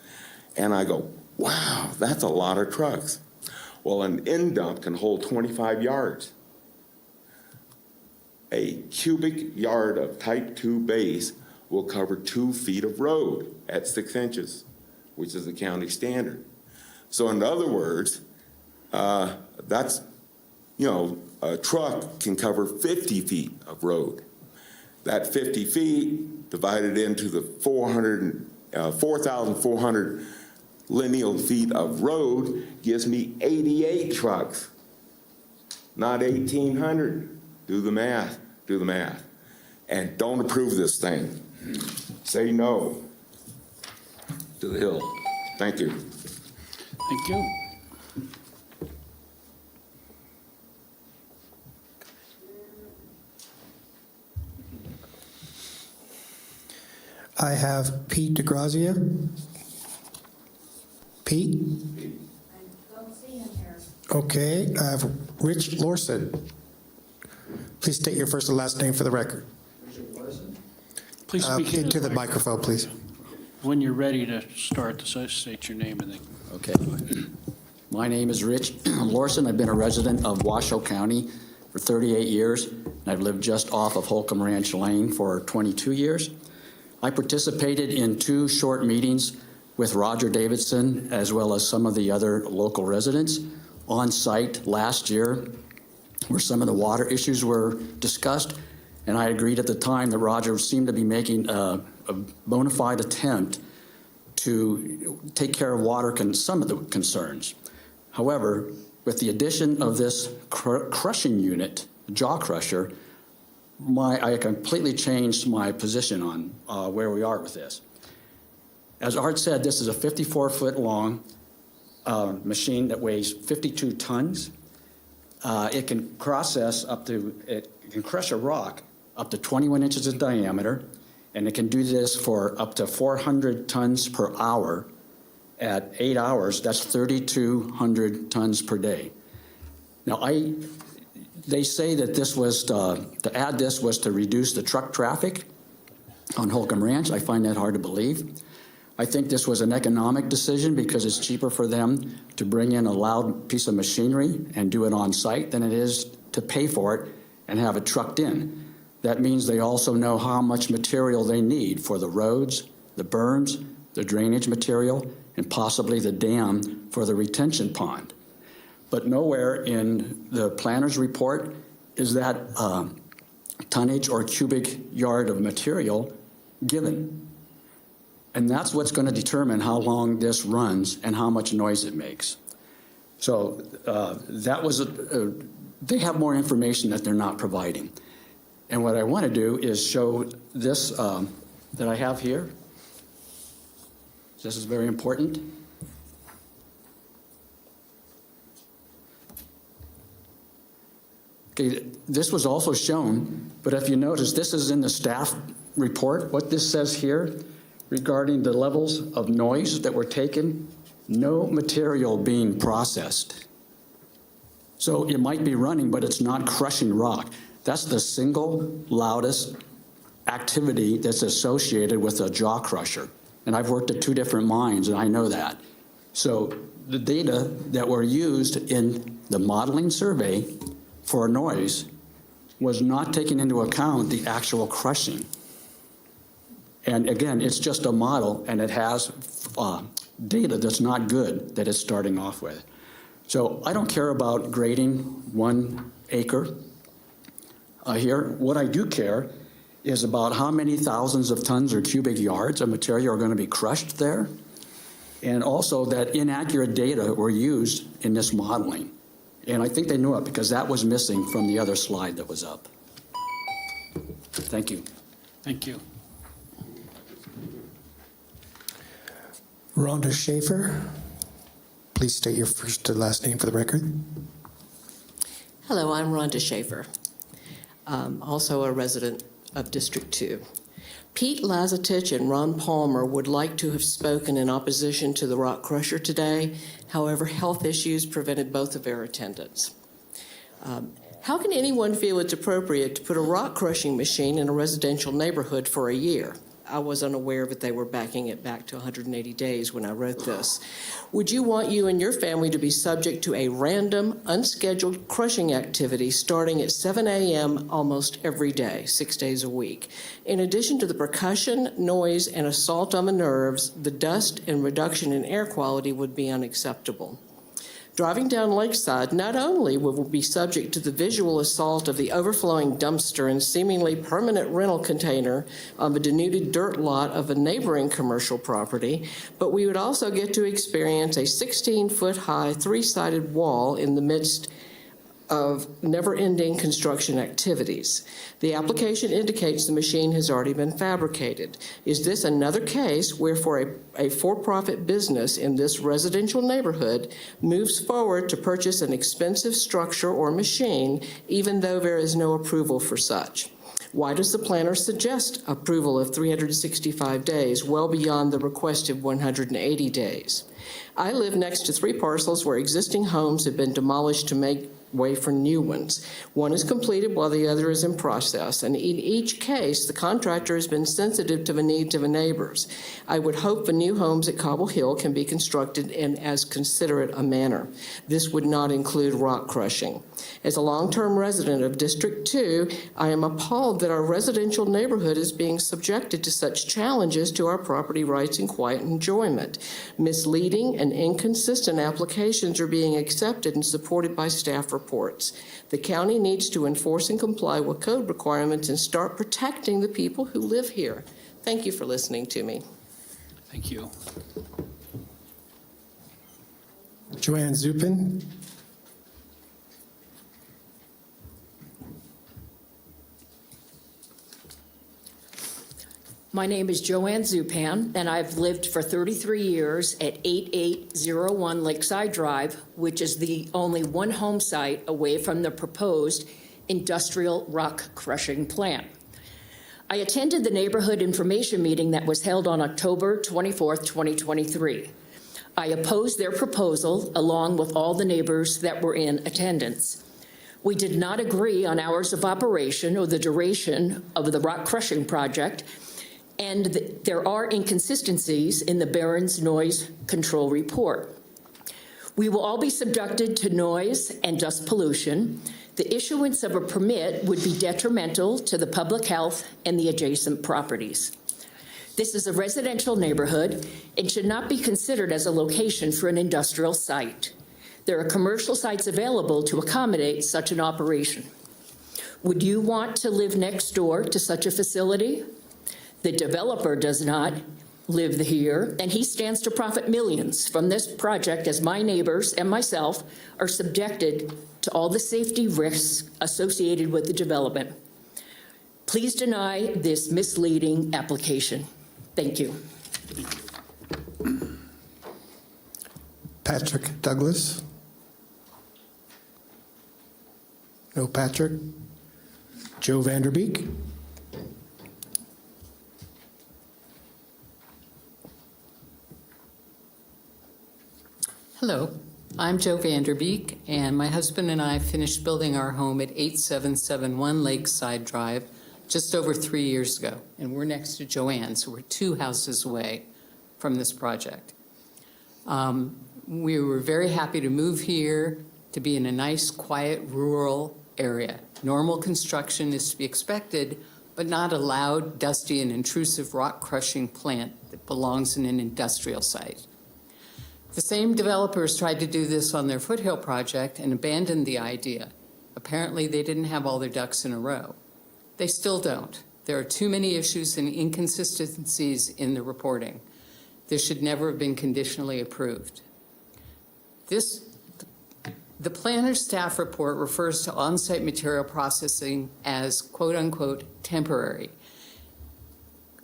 and I go, wow, that's a lot of trucks. Well, an end dump can hold 25 yards. A cubic yard of type 2 base will cover 2 feet of road at 6 inches, which is the county standard. So in other words, that's, a truck can cover 50 feet of road. That 50 feet divided into the 4,400 lineal feet of road gives me 88 trucks not 1,800. Do the math, do the math. And don't approve this thing. Say no to the hill. Thank you. Thank you. I have Pete DeGrazia. Pete? I don't see him here. Okay, I have Rich Lawson. Please state your first and last name for the record. Please speak Into the microphone, please. When you're ready to start, state your name and then. Okay. My name is Rich Lawson. I've been a resident of Washoe County for 38 years, and I've lived just off of Holcomb Ranch Lane for 22 years. I participated in 2 short meetings with Roger Davidson, as well as some of the other local residents on site last year, where some of the water issues were discussed, and I agreed at the time that Roger seemed to be making a bona fide attempt to take care of some of the concerns. However, with the addition of this crushing unit, jaw crusher, I completely changed my position on where we are with this. As Art said, this is a 54-foot long machine that weighs 52 tons. It can crush a rock up to 21 inches in diameter, and it can do this for up to 400 tons per hour. At 8 hours, that's 3,200 tons per day. Now, they say that this was to add this was to reduce the truck traffic on Holcomb Ranch. I find that hard to believe. I think this was an economic decision because it's cheaper for them to bring in a loud piece of machinery and do it on site than it is to pay for it and have it trucked in. That means they also know how much material they need for the roads, the berms, the drainage material, and possibly the dam for the retention pond. But nowhere in the planner's report is that tonnage or cubic yard of material given. And that's what's going to determine how long this runs and how much noise it makes. So that was they have more information that they're not providing. And what I want to do is show this that I have here. This is very important. Okay, this was also shown, but if you notice, this is in the staff report. What this says here regarding the levels of noise that were taken, no material being processed. So it might be running, but it's not crushing rock. That's the single loudest activity that's associated with a jaw crusher. And I've worked at 2 different mines, and I know that. So the data that were used in the modeling survey for noise was not taking into account the actual crushing. And again, it's just a model, and it has data that's not good that it's starting off with. So I don't care about grading 1 acre here. What I do care is about how many thousands of tons or cubic yards of material are going to be crushed there, and also that inaccurate data were used in this modeling. And I think they knew it because that was missing from the other slide that was up. Thank you. Thank you. Rhonda Schaefer. Please state your first and last name for the record. Hello, I'm Rhonda Schaefer, also a resident of District 2. Pete Lazatich and Ron Palmer would like to have spoken in opposition to the rock crusher today. However, health issues prevented both of their attendance. How can anyone feel it's appropriate to put a rock crushing machine in a residential neighborhood for a year? I was unaware that they were backing it back to 180 days when I wrote this. Would you want you and your family to be subject to a random, unscheduled crushing activity starting at 7 a.m. almost every day, 6 days a week? In addition to the percussion, noise, and assault on the nerves, the dust and reduction in air quality would be unacceptable. Driving down Lakeside, not only will we be subject to the visual assault of the overflowing dumpster and seemingly permanent rental container on the denuded dirt lot of a neighboring commercial property, but we would also get to experience a 16-foot-high, 3-sided wall in the midst of never-ending construction activities. The application indicates the machine has already been fabricated. Is this another case where for a for-profit business in this residential neighborhood moves forward to purchase an expensive structure or machine even though there is no approval for such? Why does the planner suggest approval of 365 days, well beyond the requested 180 days? I live next to 3 parcels where existing homes have been demolished to make way for new ones. One is completed while the other is in process, and in each case, the contractor has been sensitive to the needs of the neighbors. I would hope the new homes at Cobble Hill can be constructed in as considerate a manner. This would not include rock crushing. As a long-term resident of District 2, I am appalled that our residential neighborhood is being subjected to such challenges to our property rights and quiet enjoyment. Misleading and inconsistent applications are being accepted and supported by staff reports. The county needs to enforce and comply with code requirements and start protecting the people who live here. Thank you for listening to me. Thank you. Joanne Zupin. My name is Joanne Zupan, and I've lived for 33 years at 8801 Lakeside Drive, which is the only one home site away from the proposed industrial rock crushing plant. I attended the neighborhood information meeting that was held on October 24th, 2023. I opposed their proposal along with all the neighbors that were in attendance. We did not agree on hours of operation or the duration of the rock crushing project, and there are inconsistencies in the Barron's Noise Control Report. We will all be subjected to noise and dust pollution. The issuance of a permit would be detrimental to the public health and the adjacent properties. This is a residential neighborhood and should not be considered as a location for an industrial site. There are commercial sites available to accommodate such an operation. Would you want to live next door to such a facility? The developer does not live here, and he stands to profit millions from this project as my neighbors and myself are subjected to all the safety risks associated with the development. Please deny this misleading application. Thank you. Patrick Douglas. No Patrick. Joe Vanderbeek. Hello, I'm Joe Vanderbeek, and my husband and I finished building our home at 8771 Lakeside Drive just over 3 years ago, and we're next to Joanne, so we're 2 houses away from this project. We were very happy to move here, to be in a nice, quiet, rural area. Normal construction is to be expected, but not a loud, dusty, and intrusive rock-crushing plant that belongs in an industrial site. The same developers tried to do this on their Foothill project and abandoned the idea. Apparently, they didn't have all their ducks in a row. They still don't. There are too many issues and inconsistencies in the reporting. This should never have been conditionally approved. The planner's staff report refers to on-site material processing as quote-unquote temporary.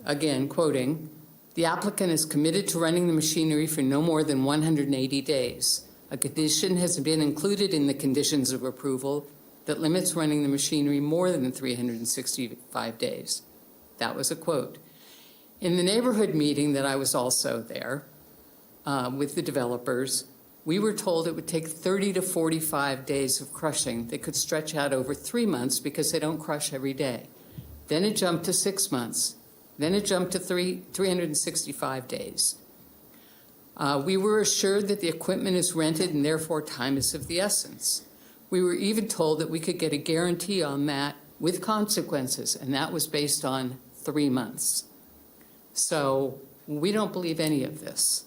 Again, quoting, "The applicant is committed to running the machinery for no more than 180 days. A condition has been included in the conditions of approval that limits running the machinery more than 365 days. That was a quote. In the neighborhood meeting that I was also there with the developers, we were told it would take 30 to 45 days of crushing that could stretch out over 3 months because they don't crush every day. Then it jumped to 6 months. Then it jumped to 365 days. We were assured that the equipment is rented and therefore time is of the essence. We were even told that we could get a guarantee on that with consequences, and that was based on 3 months. So we don't believe any of this.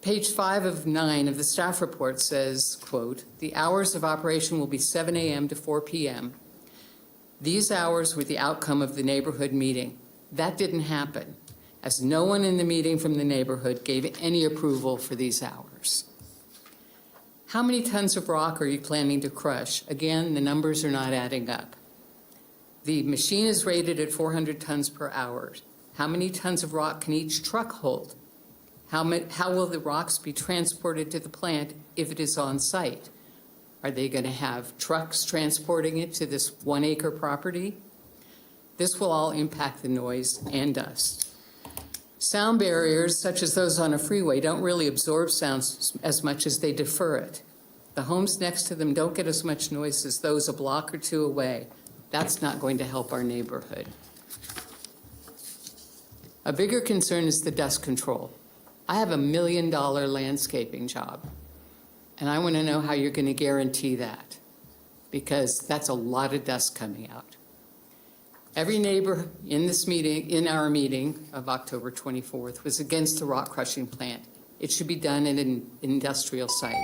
Page 5 of 9 of the staff report says, quote, "The hours of operation will be 7 a.m. to 4 p.m. These hours were the outcome of the neighborhood meeting. That didn't happen, as no one in the meeting from the neighborhood gave any approval for these hours. How many tons of rock are you planning to crush? Again, the numbers are not adding up. The machine is rated at 400 tons per hour. How many tons of rock can each truck hold? How will the rocks be transported to the plant if it is on site? Are they going to have trucks transporting it to this 1 acre property? This will all impact the noise and dust. Sound barriers, such as those on a freeway, don't really absorb sounds as much as they defer it. The homes next to them don't get as much noise as those a block or two away. That's not going to help our neighborhood. A bigger concern is the dust control. I have $1 million landscaping job, and I want to know how you're going to guarantee that, because that's a lot of dust coming out. Every neighbor in this meeting, in our meeting of October 24th, was against the rock crushing plant. It should be done in an industrial site.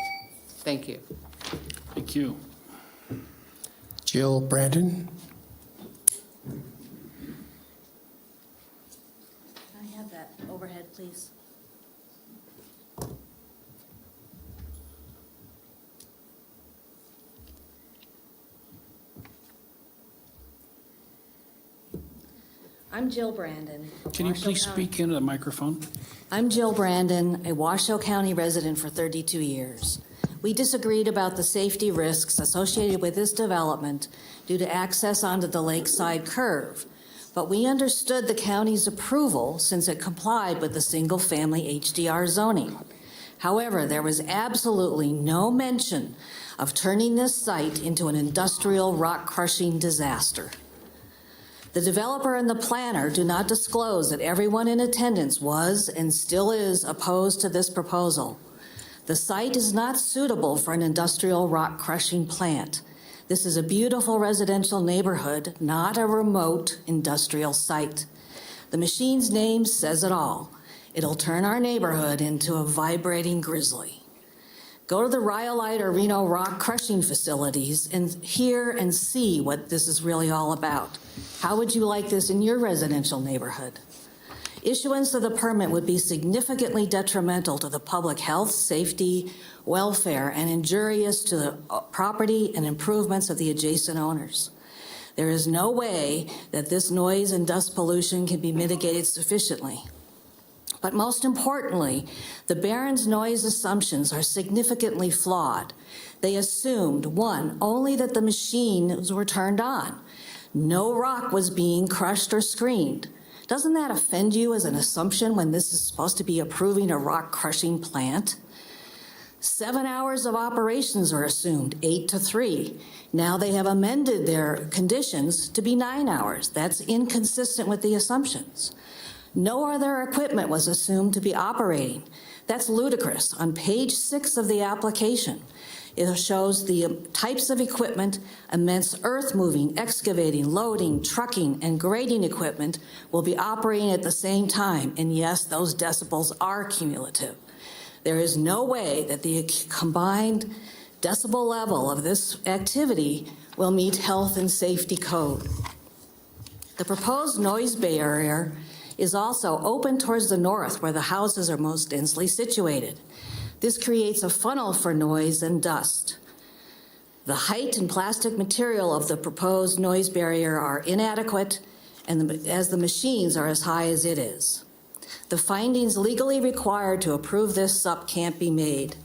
Thank you. Thank you. Jill Brandon. Can I have that overhead, please? I'm Jill Brandon. Can you Washoe please County- speak into the microphone? I'm Jill Brandon, a Washoe County resident for 32 years. We disagreed about the safety risks associated with this development due to access onto the lakeside curve, but we understood the county's approval since it complied with the single-family HDR zoning. However, there was absolutely no mention of turning this site into an industrial rock-crushing disaster. The developer and the planner do not disclose that everyone in attendance was and still is opposed to this proposal. The site is not suitable for an industrial rock crushing plant. This is a beautiful residential neighborhood, not a remote industrial site. The machine's name says it all. It'll turn our neighborhood into a vibrating grizzly. Go to the Rhyolite or Reno rock crushing facilities and hear and see what this is really all about. How would you like this in your residential neighborhood? Issuance of the permit would be significantly detrimental to the public health, safety, welfare, and injurious to the property and improvements of the adjacent owners. There is no way that this noise and dust pollution can be mitigated sufficiently. But most importantly, the Barron's noise assumptions are significantly flawed. They assumed, one, only that the machines were turned on. No rock was being crushed or screened. Doesn't that offend you as an assumption when this is supposed to be approving a rock crushing plant? 7 hours of operations are assumed, 8 to 3. Now they have amended their conditions to be 9 hours. That's inconsistent with the assumptions. No other equipment was assumed to be operating. That's ludicrous. On page 6 of the application, it shows the types of equipment: immense earth moving, excavating, loading, trucking, and grading equipment will be operating at the same time. And yes, those decibels are cumulative. There is no way that the combined decibel level of this activity will meet health and safety code. The proposed noise barrier is also open towards the north, where the houses are most densely situated. This creates a funnel for noise and dust. The height and plastic material of the proposed noise barrier are inadequate, and as the machines are as high as it is. The findings legally required to approve this SUP can't be made.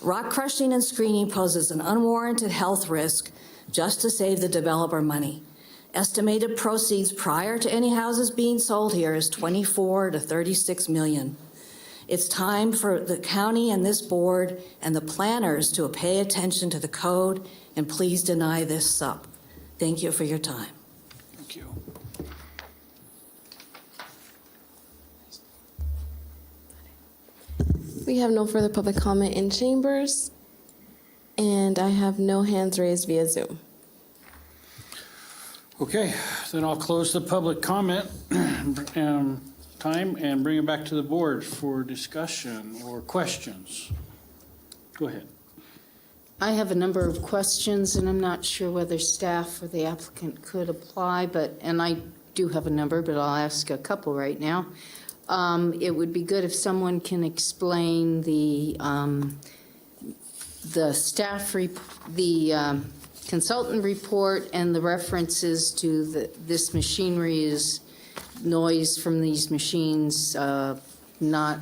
Rock crushing and screening poses an unwarranted health risk just to save the developer money. Estimated proceeds prior to any houses being sold here is 24 to 36 million. It's time for the county and this board and the planners to pay attention to the code and please deny this SUP. Thank you for your time. Thank you. We have no further public comment in chambers, and I have no hands raised via Zoom. Okay, then I'll close the public comment time and bring it back to the board for discussion or questions. Go ahead. I have a number of questions, and I'm not sure whether staff or the applicant could apply, and I do have a number, but I'll ask a couple right now. It would be good if someone can explain the the staff, the consultant report and the references to this machinery is noise from these machines, not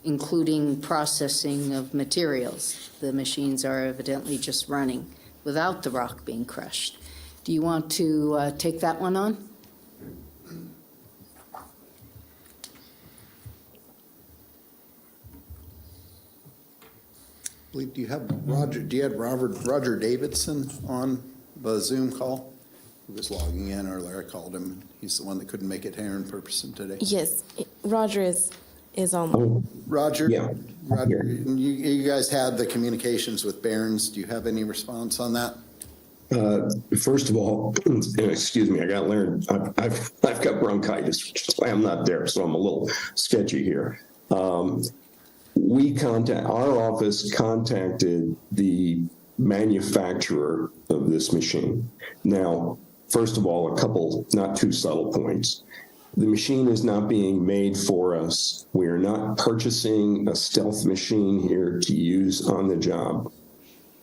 including processing of materials. The machines are evidently just running without the rock being crushed. Do you want to take that one on? Do you have Roger Davidson on the Zoom call? He was logging in earlier. I called him. He's the one that couldn't make it here in person today. Yes, Roger is on. Roger? Yeah. Roger, you guys had the communications with Barron's. Do you have any response on that? First of all, excuse me, I got learned. I've got bronchitis, which is why I'm not there, so I'm a little sketchy here. Our office contacted the manufacturer of this machine. Now, first of all, a couple not too subtle points. The machine is not being made for us. We are not purchasing a stealth machine here to use on the job.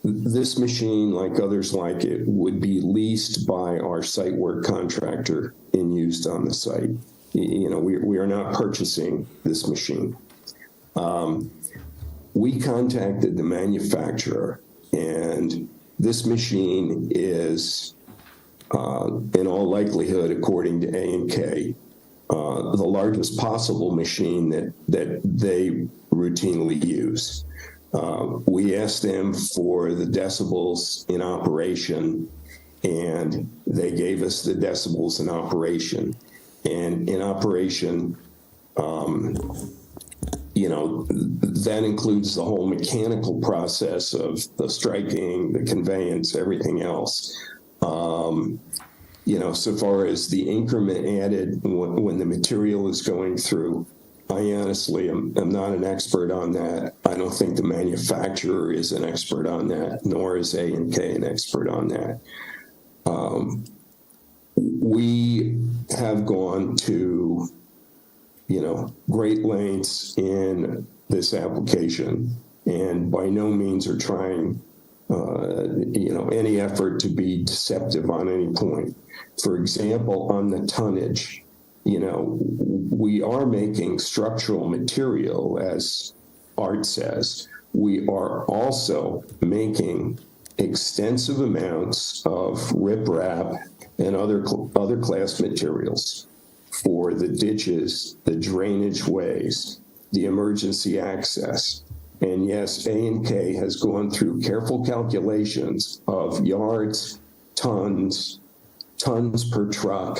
This machine, like others like it, would be leased by our site work contractor and used on the site. You know, we are not purchasing this machine. We contacted the manufacturer, and this machine is, in all likelihood, according to A&K, the largest possible machine that they routinely use. We asked them for the decibels in operation, and they gave us the decibels in operation. And in operation, you know, that includes the whole mechanical process of the striking, the conveyance, everything else. You know, so far as the increment added when the material is going through, I honestly am not an expert on that. I don't think the manufacturer is an expert on that, nor is A&K an expert on that. We have gone to, you know, great lengths in this application, and by no means are trying, you know, any effort to be deceptive on any point. For example, on the tonnage, you know, we are making structural material, as Art says. We are also making extensive amounts of riprap and other class materials for the ditches, the drainage ways, the emergency access. And yes, A&K has gone through careful calculations of yards, tons per truck,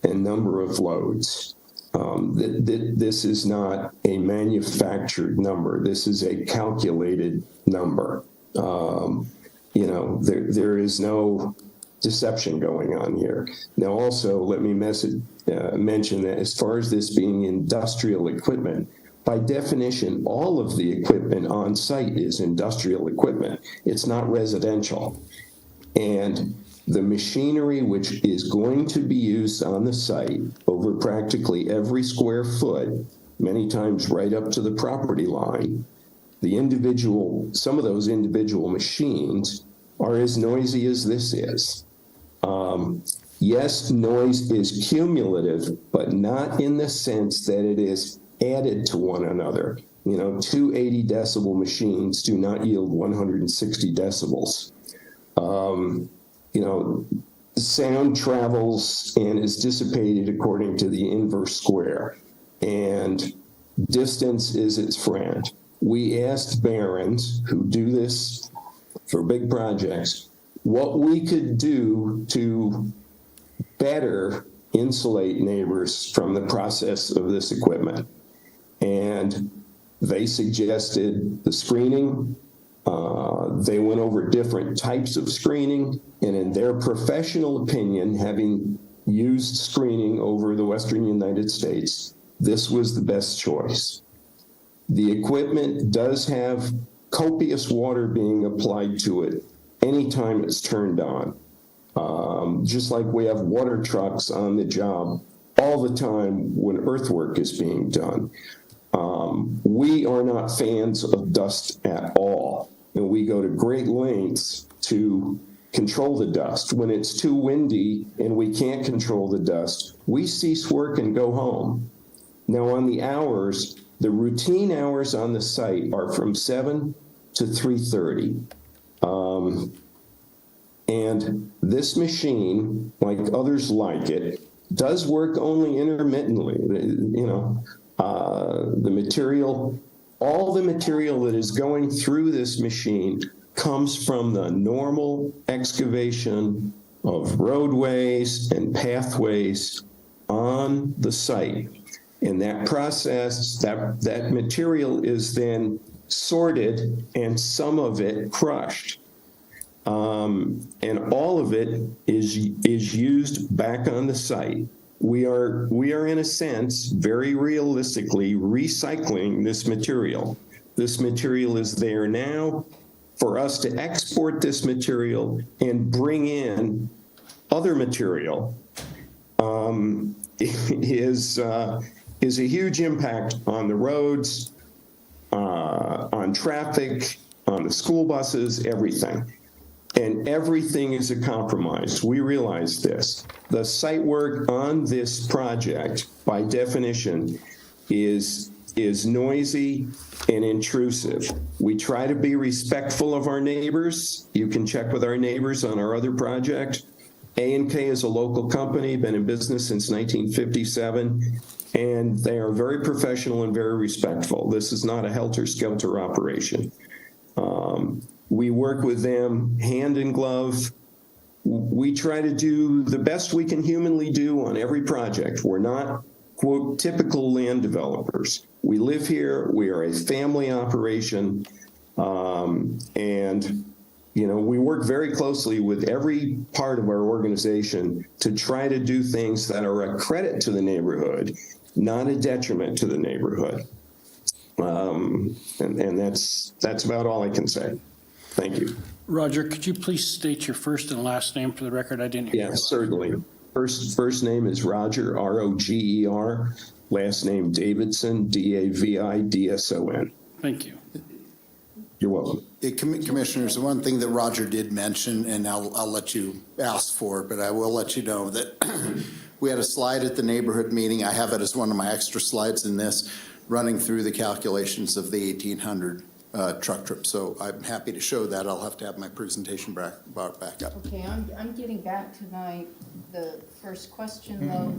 and number of loads. This is not a manufactured number. This is a calculated number. You know, there is no deception going on here. Now, also, let me mention that as far as this being industrial equipment, by definition, all of the equipment on site is industrial equipment. It's not residential. And the machinery which is going to be used on the site over practically every square foot, many times right up to the property line, some of those individual machines are as noisy as this is. Yes, noise is cumulative, but not in the sense that it is added to one another. You know, two 80 decibel machines do not yield 160 decibels. You know, sound travels and is dissipated according to the inverse square, and distance is its friend. We asked Barron's, who do this for big projects, what we could do to better insulate neighbors from the process of this equipment. And they suggested the screening. They went over different types of screening, and in their professional opinion, having used screening over the Western United States, this was the best choice. The equipment does have copious water being applied to it anytime it's turned on. Just like we have water trucks on the job all the time when earthwork is being done. We are not fans of dust at all. and we go to great lengths to control the dust. When it's too windy and we can't control the dust, we cease work and go home. Now on the hours, the routine hours on the site are from 7 to 3:30. And this machine, like others like it, does work only intermittently. The material, all the material that is going through this machine comes from the normal excavation of roadways and pathways on the site. And that process, that material is then sorted and some of it crushed. And all of it is used back on the site. We are in a sense, very realistically, recycling this material. This material is there now. For us to export this material and bring in other material is a huge impact on the roads, on traffic, on the school buses, everything. And everything is a compromise. We realize this. The site work on this project, by definition, is noisy and intrusive. We try to be respectful of our neighbors. You can check with our neighbors on our other project. A&K is a local company, been in business since 1957, and they are very professional and very respectful. This is not a helter-skelter operation. We work with them hand in glove. We try to do the best we can humanly do on every project. We're not, quote, typical land developers. We live here. We are a family operation. And, we work very closely with every part of our organization to try to do things that are a credit to the neighborhood, not a detriment to the neighborhood. And that's about all I can say. Thank you. Roger, could you please state your first and last name for the record? I didn't hear you. Yes, certainly. First name is Roger, R-O-G-E-R. Last name Davidson, D-A-V-I-D-S-O-N. Thank you. You're welcome. Commissioners, the one thing that Roger did mention, and I'll let you ask for it, but I will let you know that we had a slide at the neighborhood meeting. I have it as one of my extra slides in this, running through the calculations of the 1,800 truck trip. So I'm happy to show that. I'll have to have my presentation back up. Okay, I'm getting back to the first question, though.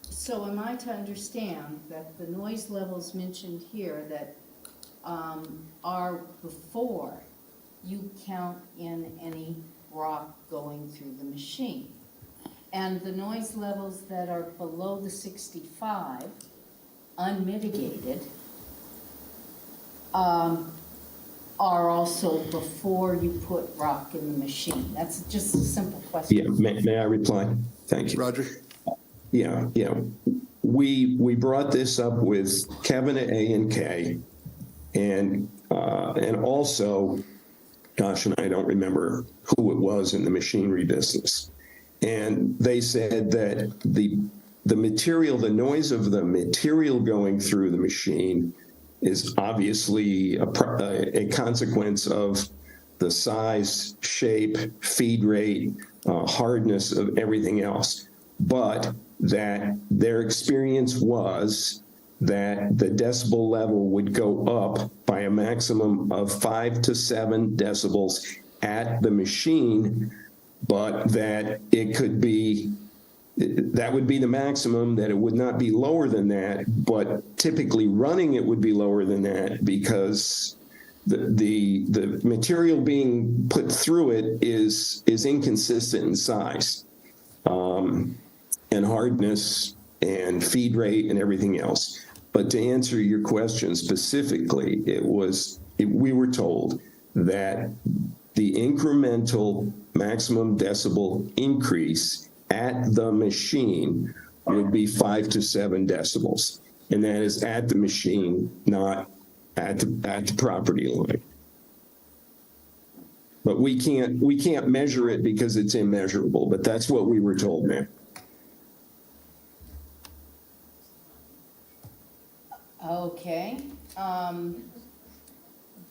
So am I to understand that the noise levels mentioned here that are before you count in any rock going through the machine? And the noise levels that are below the 65, unmitigated, are also before you put rock in the machine? That's just a simple question. Yeah, may I reply? Thank you. Roger? Yeah. We brought this up with Kevin at A&K, and also, gosh, and I don't remember who it was in the machinery business. And they said that the material, the noise of the material going through the machine is obviously a consequence of the size, shape, feed rate, hardness of everything else. But that their experience was that the decibel level would go up by a maximum of 5 to 7 decibels at the machine, but that it could be, that would be the maximum, that it would not be lower than that, but typically running it would be lower than that because the material being put through it is inconsistent in size and hardness and feed rate and everything else. But to answer your question specifically, we were told that the incremental maximum decibel increase at the machine would be 5 to 7 decibels. And that is at the machine, not at the property line. But we can't measure it because it's immeasurable, but that's what we were told, ma'am. Okay.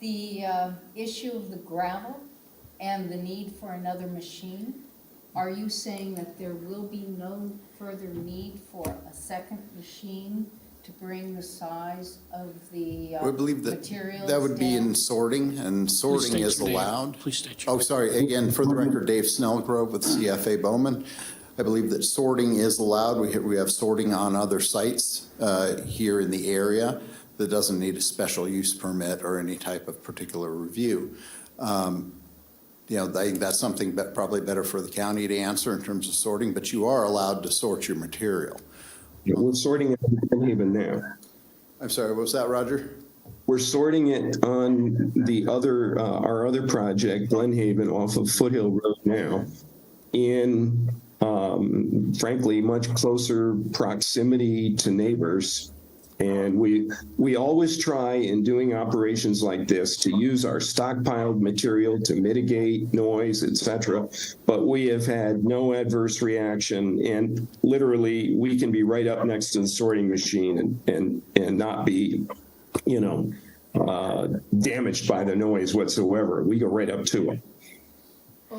The issue of the gravel and the need for another machine, are you saying that there will be no further need for a second machine to bring the size of the We believe that materials that would be down? in sorting, and sorting state is your name. allowed. Please state your Oh, sorry, again, for the record, Dave Snellgrove with CFA Bowman. I believe that sorting is allowed. We have sorting on other sites here in the area that doesn't need a special use permit or any type of particular review. You know, I think that's something probably better for the county to answer in terms of sorting, but you are allowed to sort your material. Yeah, we're sorting it in Haven now. I'm sorry, what was that, Roger? We're sorting it on the other, our other project, Glenhaven, off of Foothill Road now, in frankly, much closer proximity to neighbors. And we always try in doing operations like this to use our stockpiled material to mitigate noise, et cetera. But we have had no adverse reaction, and literally we can be right up next to the sorting machine and not be, you know, damaged by the noise whatsoever. We go right up to it.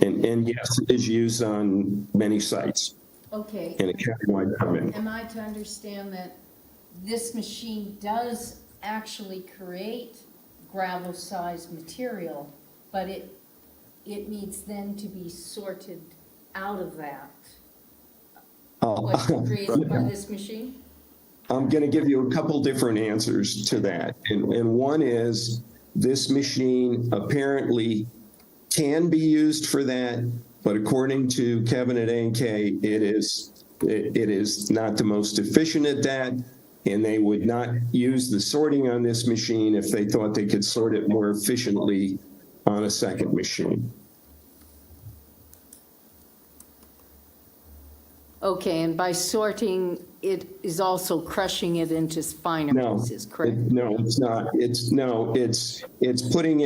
And yes, it is used on many sites Okay. in a countywide permit. Am I to understand that this machine does actually create gravel-sized material, but it needs then to be sorted out of that? What's created by this machine? I'm going to give you a couple different answers to that. And one is this machine apparently can be used for that, but according to Kevin at A&K, it is not the most efficient at that, and they would not use the sorting on this machine if they thought they could sort it more efficiently on a second machine. Okay, and by sorting, it is also crushing it into finer pieces, correct? No, it's not. It's putting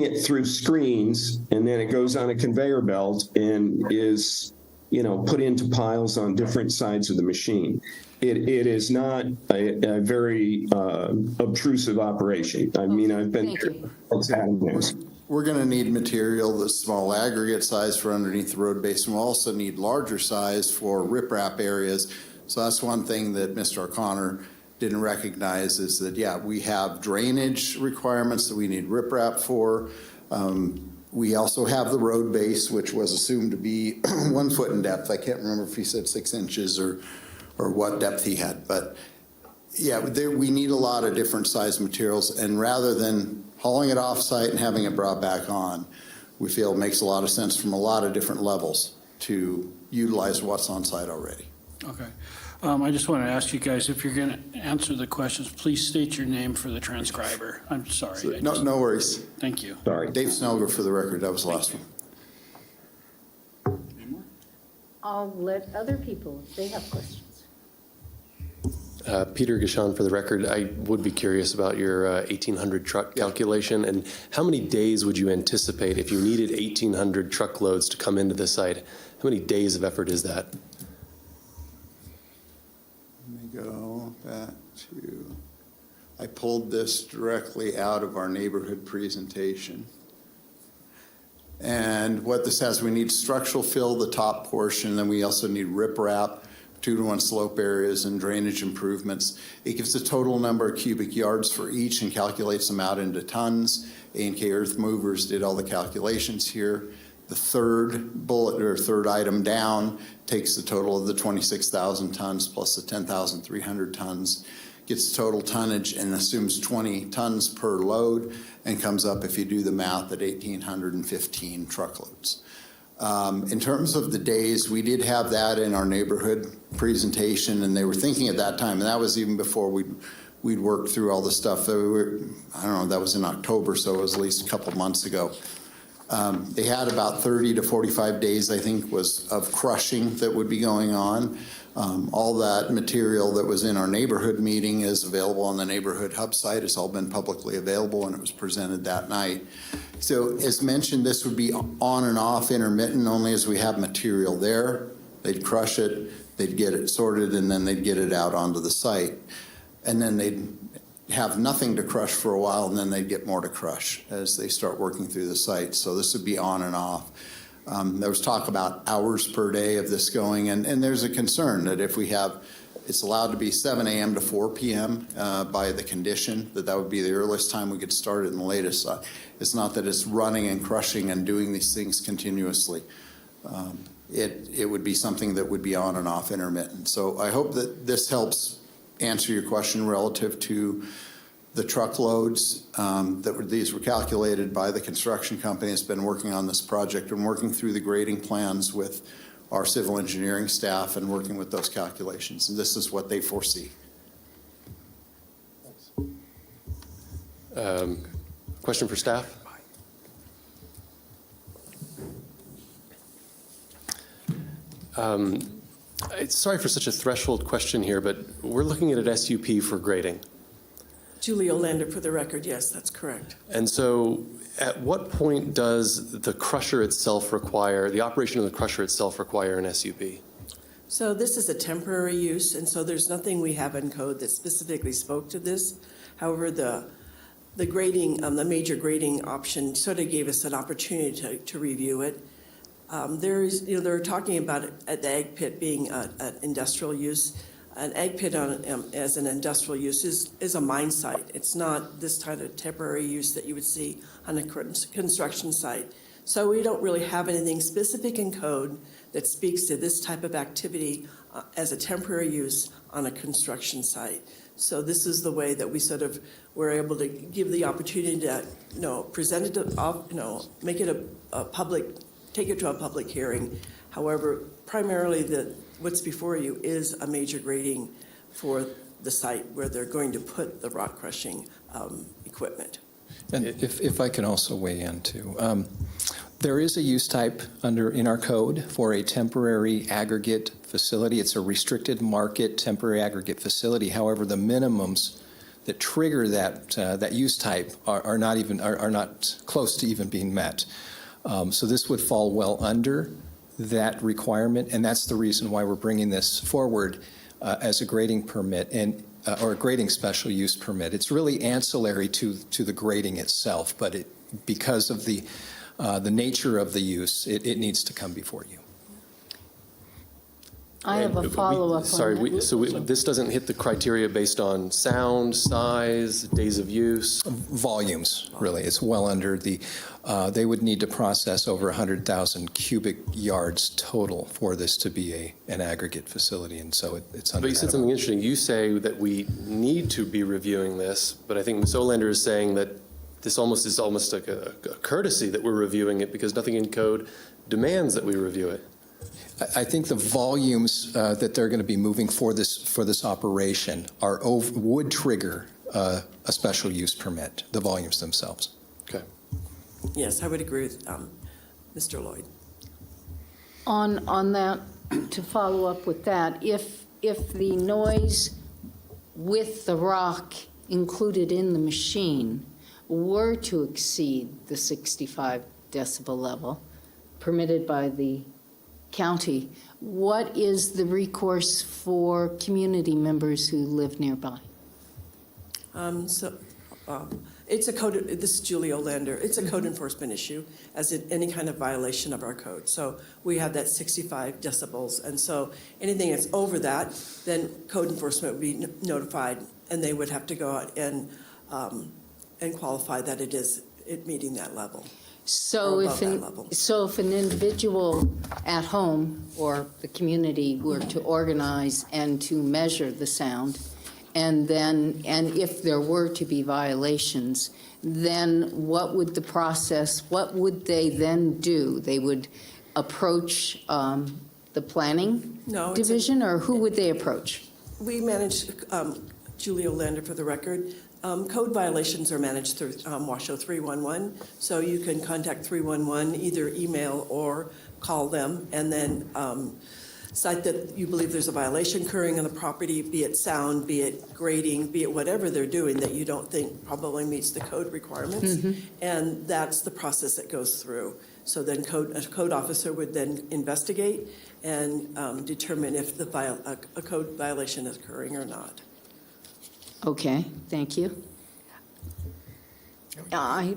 it through screens, and then it goes on a conveyor belt and is, you know, put into piles on different sides of the machine. It is not a very obtrusive operation. I mean, I've been there. We're going to need material that's small aggregate size for underneath the road base, and we'll also need larger size for riprap areas. So that's one thing that Mr. O'Connor didn't recognize, is that, yeah, we have drainage requirements that we need riprap for. We also have the road base, which was assumed to be 1 foot in depth. I can't remember if he said 6 inches or what depth he had, but yeah, we need a lot of different size materials, and rather than hauling it off-site and having it brought back on, we feel it makes a lot of sense from a lot of different levels to utilize what's on site already. Okay. I just want to ask you guys, if you're going to answer the questions, please state your name for the transcriber. I'm sorry. No worries. Thank you. Sorry. Dave Snellgrove for the record. That was the last one. I'll let other people, if they have questions. Peter Gashon for the record. I would be curious about your 1,800 truck calculation, and how many days would you anticipate if you needed 1,800 truckloads to come into the site? How many days of effort is that? Let me go back to, I pulled this directly out of our neighborhood presentation. And what this has, we need structural fill, the top portion, then we also need riprap, 2-to-1 slope areas, and drainage improvements. It gives the total number of cubic yards for each and calculates them out into tons. A&K Earth Movers did all the calculations here. The third bullet, or third item down, takes the total of the 26,000 tons plus the 10,300 tons, gets the total tonnage and assumes 20 tons per load, and comes up, if you do the math, at 1,815 truckloads. In terms of the days, we did have that in our neighborhood presentation, and they were thinking at that time, and that was even before we'd worked through all the stuff. I don't know, that was in October, so it was at least a couple months ago. They had about 30 to 45 days, I think, was of crushing that would be going on. All that material that was in our neighborhood meeting is available on the neighborhood hub site. It's all been publicly available, and it was presented that night. So as mentioned, this would be on and off, intermittent, only as we have material there. They'd crush it, they'd get it sorted, and then they'd get it out onto the site. And then they'd have nothing to crush for a while, and then they'd get more to crush as they start working through the site. So this would be on and off. There was talk about hours per day of this going, and there's a concern that if we have, it's allowed to be 7 a.m. to 4 p.m. By the condition, that would be the earliest time we could start it and the latest. It's not that it's running and crushing and doing these things continuously. It would be something that would be on and off intermittent. So I hope that this helps answer your question relative to the truckloads. These were calculated by the construction company that's been working on this project and working through the grading plans with our civil engineering staff and working with those calculations. And this is what they foresee. Question for staff? Sorry for such a threshold question here, but we're looking at an SUP for grading. Julie Olander, for the record, yes, that's correct. And so at what point does the crusher itself require, the operation of the crusher itself require an SUP? So this is a temporary use, and so there's nothing we have in code that specifically spoke to this. However, the grading, the major grading option sort of gave us an opportunity to review it. They're talking about the egg pit being an industrial use. An egg pit as an industrial use is a mine site. It's not this kind of temporary use that you would see on a construction site. So we don't really have anything specific in code that speaks to this type of activity as a temporary use on a construction site. So this is the way that we sort of were able to give the opportunity to, present it to, make it a public, take it to a public hearing. However, primarily what's before you is a major grading for the site where they're going to put the rock crushing equipment. And if I can also weigh in too. There is a use type in our code for a temporary aggregate facility. It's a restricted market temporary aggregate facility. However, the minimums that trigger that use type are not close to even being met. So this would fall well under that requirement, and that's the reason why we're bringing this forward as a grading permit or a grading special use permit. It's really ancillary to the grading itself, but because of the nature of the use, it needs to come before you. I have a follow-up on that. This doesn't hit the criteria based on sound, size, days of use? Volumes, really. It's well under they would need to process over 100,000 cubic yards total for this to be an aggregate facility, and so it's under. But you said something interesting. You say that we need to be reviewing this, but I think Ms. Olander is saying that this is almost like a courtesy that we're reviewing it because nothing in code demands that we review it. I think the volumes that they're going to be moving for this operation would trigger a special use permit, the volumes themselves. Okay. Yes, I would agree with Mr. Lloyd. On that, to follow up with that, if the noise with the rock included in the machine were to exceed the 65 decibel level permitted by the county, what is the recourse for community members who live nearby? It's a code, this is Julie Olander, it's a code enforcement issue as in any kind of violation of our code. So we have that 65 decibels, and so anything that's over that, then code enforcement would be notified, and they would have to go out and qualify that it meeting that level. So if an individual at home or the community were to organize and to measure the sound, and if there were to be violations, then what would they then do? They would approach the planning division, or who would they approach? We manage, Julie Olander for the record, code violations are managed through Washoe 311, so you can contact 311, either email or call them, and then cite that you believe there's a violation occurring on the property, be it sound, be it grading, be it whatever they're doing that you don't think probably meets the code requirements, and that's the process that goes through. So then a code officer would then investigate and determine if a code violation is occurring or not. Okay, thank you. I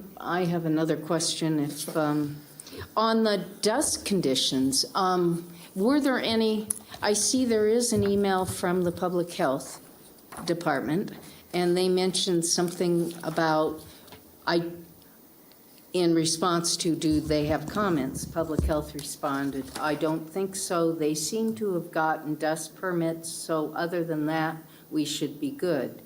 have another question. If on the dust conditions, were there any, I see there is an email from the Public Health Department, and they mentioned something about, in response to, do they have comments? Public Health responded, I don't think so. They seem to have gotten dust permits, so other than that, we should be good.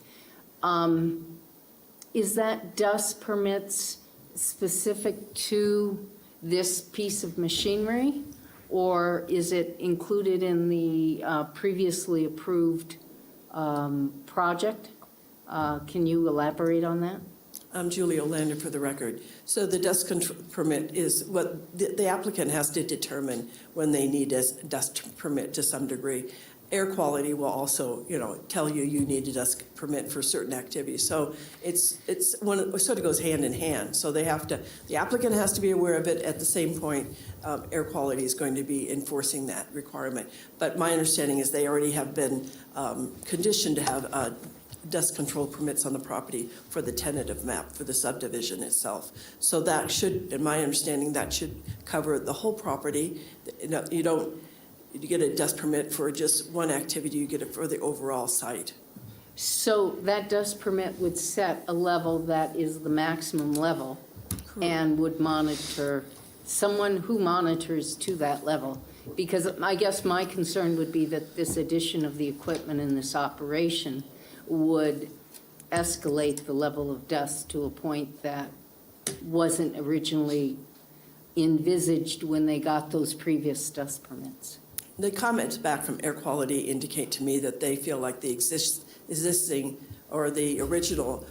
Is that dust permits specific to this piece of machinery, or is it included in the previously approved project? Can you elaborate on that? I'm Julie Olander for the record. So the dust control permit is what the applicant has to determine when they need a dust permit to some degree. Air quality will also, tell you need a dust permit for certain activities. So it's one, it sort of goes hand in hand. So the applicant has to be aware of it. At the same point, air quality is going to be enforcing that requirement. But my understanding is they already have been conditioned to have dust control permits on the property for the tentative map for the subdivision itself. So that should, in my understanding, that should cover the whole property. You get a dust permit for just one activity, you get it for the overall site. So that dust permit would set a level that is the maximum level and would monitor, someone who monitors to that level. Because I guess my concern would be that this addition of the equipment in this operation would escalate the level of dust to a point that wasn't originally envisaged when they got those previous dust permits. The comments back from air quality indicate to me that they feel like the existing or the original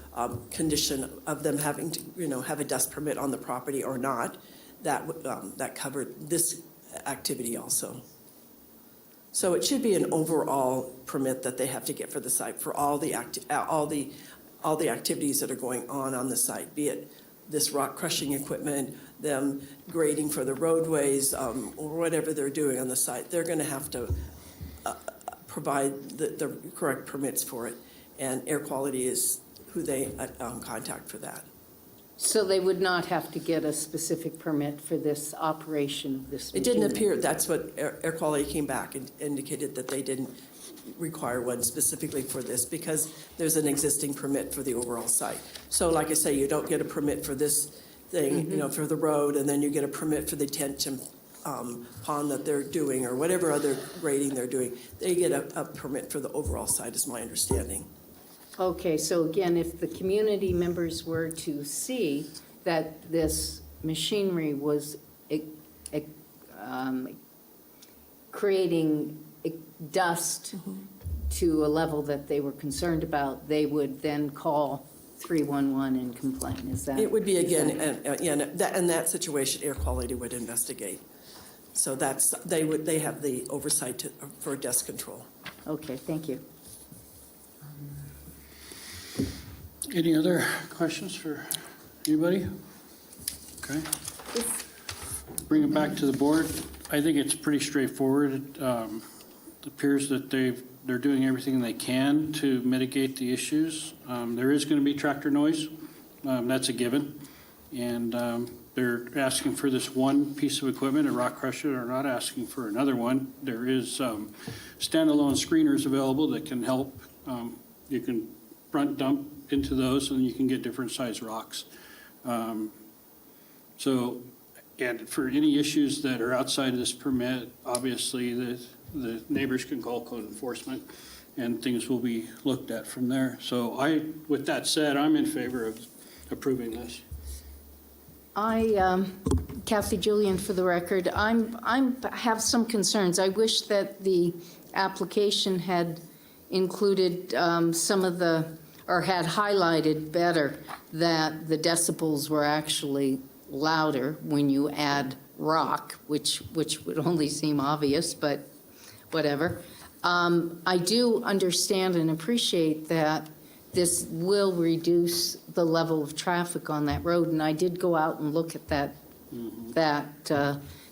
condition of them having to, have a dust permit on the property or not, that covered this activity also. So it should be an overall permit that they have to get for the site for all the activities that are going on the site, be it this rock crushing equipment, them grading for the roadways, or whatever they're doing on the site. They're going to have to provide the correct permits for it, and air quality is who they contact for that. So they would not have to get a specific permit for this operation of this It machinery? didn't appear, that's what air quality came back and indicated that they didn't require one specifically for this because there's an existing permit for the overall site. So like I say, you don't get a permit for this thing, for the road, and then you get a permit for the detention pond that they're doing or whatever other grading they're doing. They get a permit for the overall site is my understanding. Okay, so again, if the community members were to see that this machinery was creating dust to a level that they were concerned about, they would then call 311 and complain. Is that? It would be, again, in that situation, air quality would investigate. So they have the oversight for dust control. Okay, thank you. Any other questions for anybody? Okay. Bring it back to the board. I think it's pretty straightforward. It appears that they're doing everything they can to mitigate the issues. There is going to be tractor noise. That's a given. And they're asking for this one piece of equipment, a rock crusher. They're not asking for another one. There is standalone screeners available that can help. You can front dump into those and you can get different size rocks. And for any issues that are outside of this permit, obviously the neighbors can call code enforcement and things will be looked at from there. So with that said, I'm in favor of approving this. Kathy Julian for the record, I have some concerns. I wish that the application had included some of or had highlighted better that the decibels were actually louder when you add rock, which would only seem obvious, but whatever. I do understand and appreciate that this will reduce the level of traffic on that road, and I did go out and look at that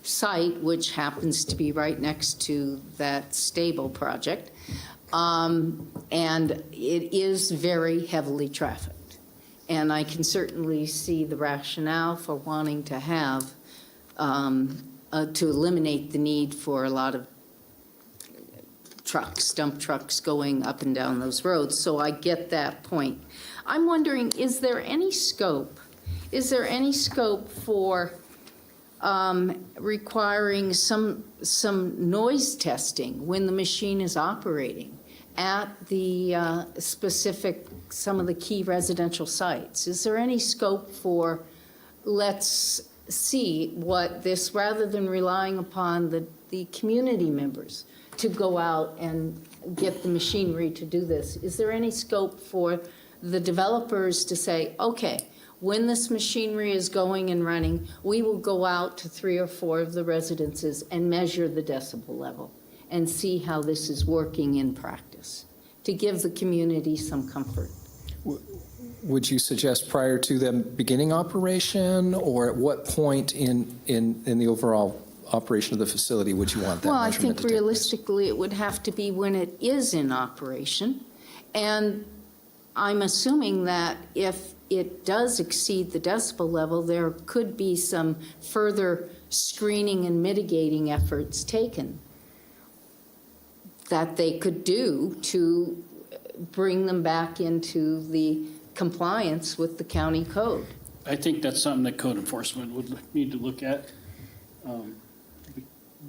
site, which happens to be right next to that stable project. And it is very heavily trafficked. And I can certainly see the rationale for wanting to have, to eliminate the need for a lot of trucks, dump trucks going up and down those roads. So I get that point. I'm wondering, is there any scope for requiring some noise testing when the machine is operating at the some of the key residential sites? Is there any scope for, let's see what this, rather than relying upon the community members to go out and get the machinery to do this, is there any scope for the developers to say, okay, when this machinery is going and running, we will go out to 3 or 4 of the residences and measure the decibel level and see how this is working in practice, to give the community some comfort? Would you suggest prior to them beginning operation, or at what point in the overall operation of the facility would you want that Well, I measurement think to take place? realistically it would have to be when it is in operation. And I'm assuming that if it does exceed the decibel level, there could be some further screening and mitigating efforts taken that they could do to bring them back into the compliance with the county code. I think that's something that code enforcement would need to look at.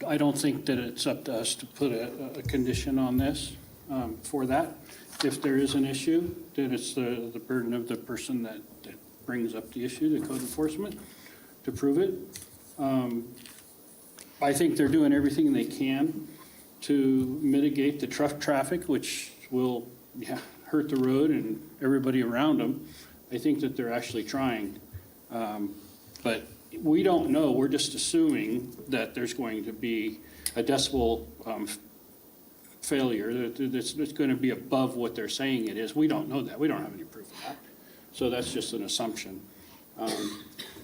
I don't think that it's up to us to put a condition on this for that. If there is an issue, then it's the burden of the person that brings up the issue, the code enforcement, to prove it. I think they're doing everything they can to mitigate the traffic, which will hurt the road and everybody around them. I think that they're actually trying. But we don't know. We're just assuming that there's going to be a decibel failure that's going to be above what they're saying it is. We don't know that. We don't have any proof of that. So that's just an assumption.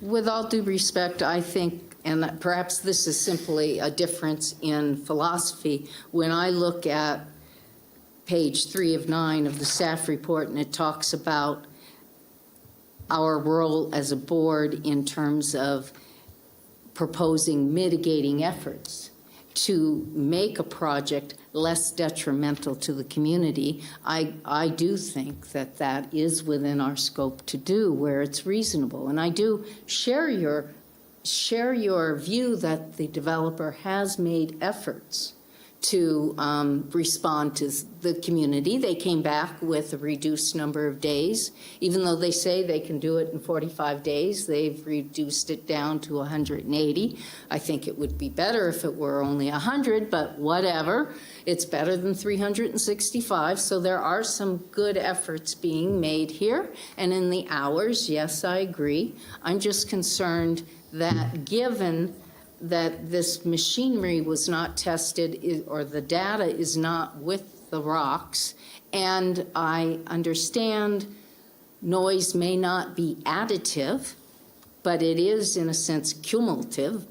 With all due respect, I think, and that perhaps this is simply a difference in philosophy, when I look at page 3 of 9 of the staff report, and it talks about our role as a board in terms of proposing mitigating efforts to make a project less detrimental to the community, I do think that that is within our scope to do where it's reasonable. And I do share your view that the developer has made efforts to respond to the community. They came back with a reduced number of days. Even though they say they can do it in 45 days, they've reduced it down to 180. I think it would be better if it were only 100, but whatever. It's better than 365, so there are some good efforts being made here. And in the hours, yes, I agree. I'm just concerned that given that this machinery was not tested or the data is not with the rocks, and I understand noise may not be additive, but it is in a sense cumulative,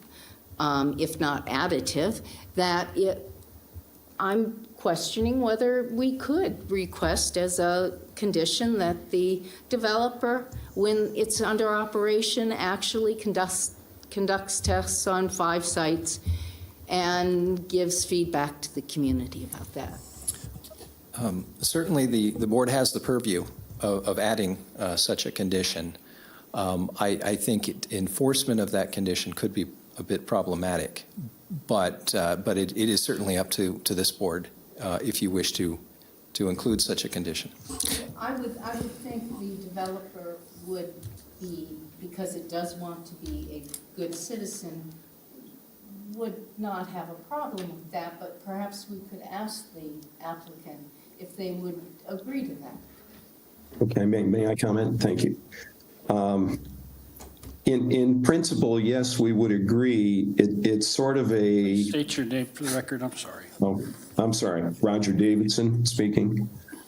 if not additive, I'm questioning whether we could request as a condition that the developer, when it's under operation, actually conducts tests on 5 sites and gives feedback to the community about that. Certainly, the board has the purview of adding such a condition. I think enforcement of that condition could be a bit problematic, but it is certainly up to this board if you wish to include such a condition. I would think the developer would be, because it does want to be a good citizen, would not have a problem with that, but perhaps we could ask the applicant if they would agree to that. Okay, may I comment? Thank you. In principle, yes, we would agree. It's sort of a... State your name for the record. I'm sorry. Oh, I'm sorry. Roger Davidson speaking.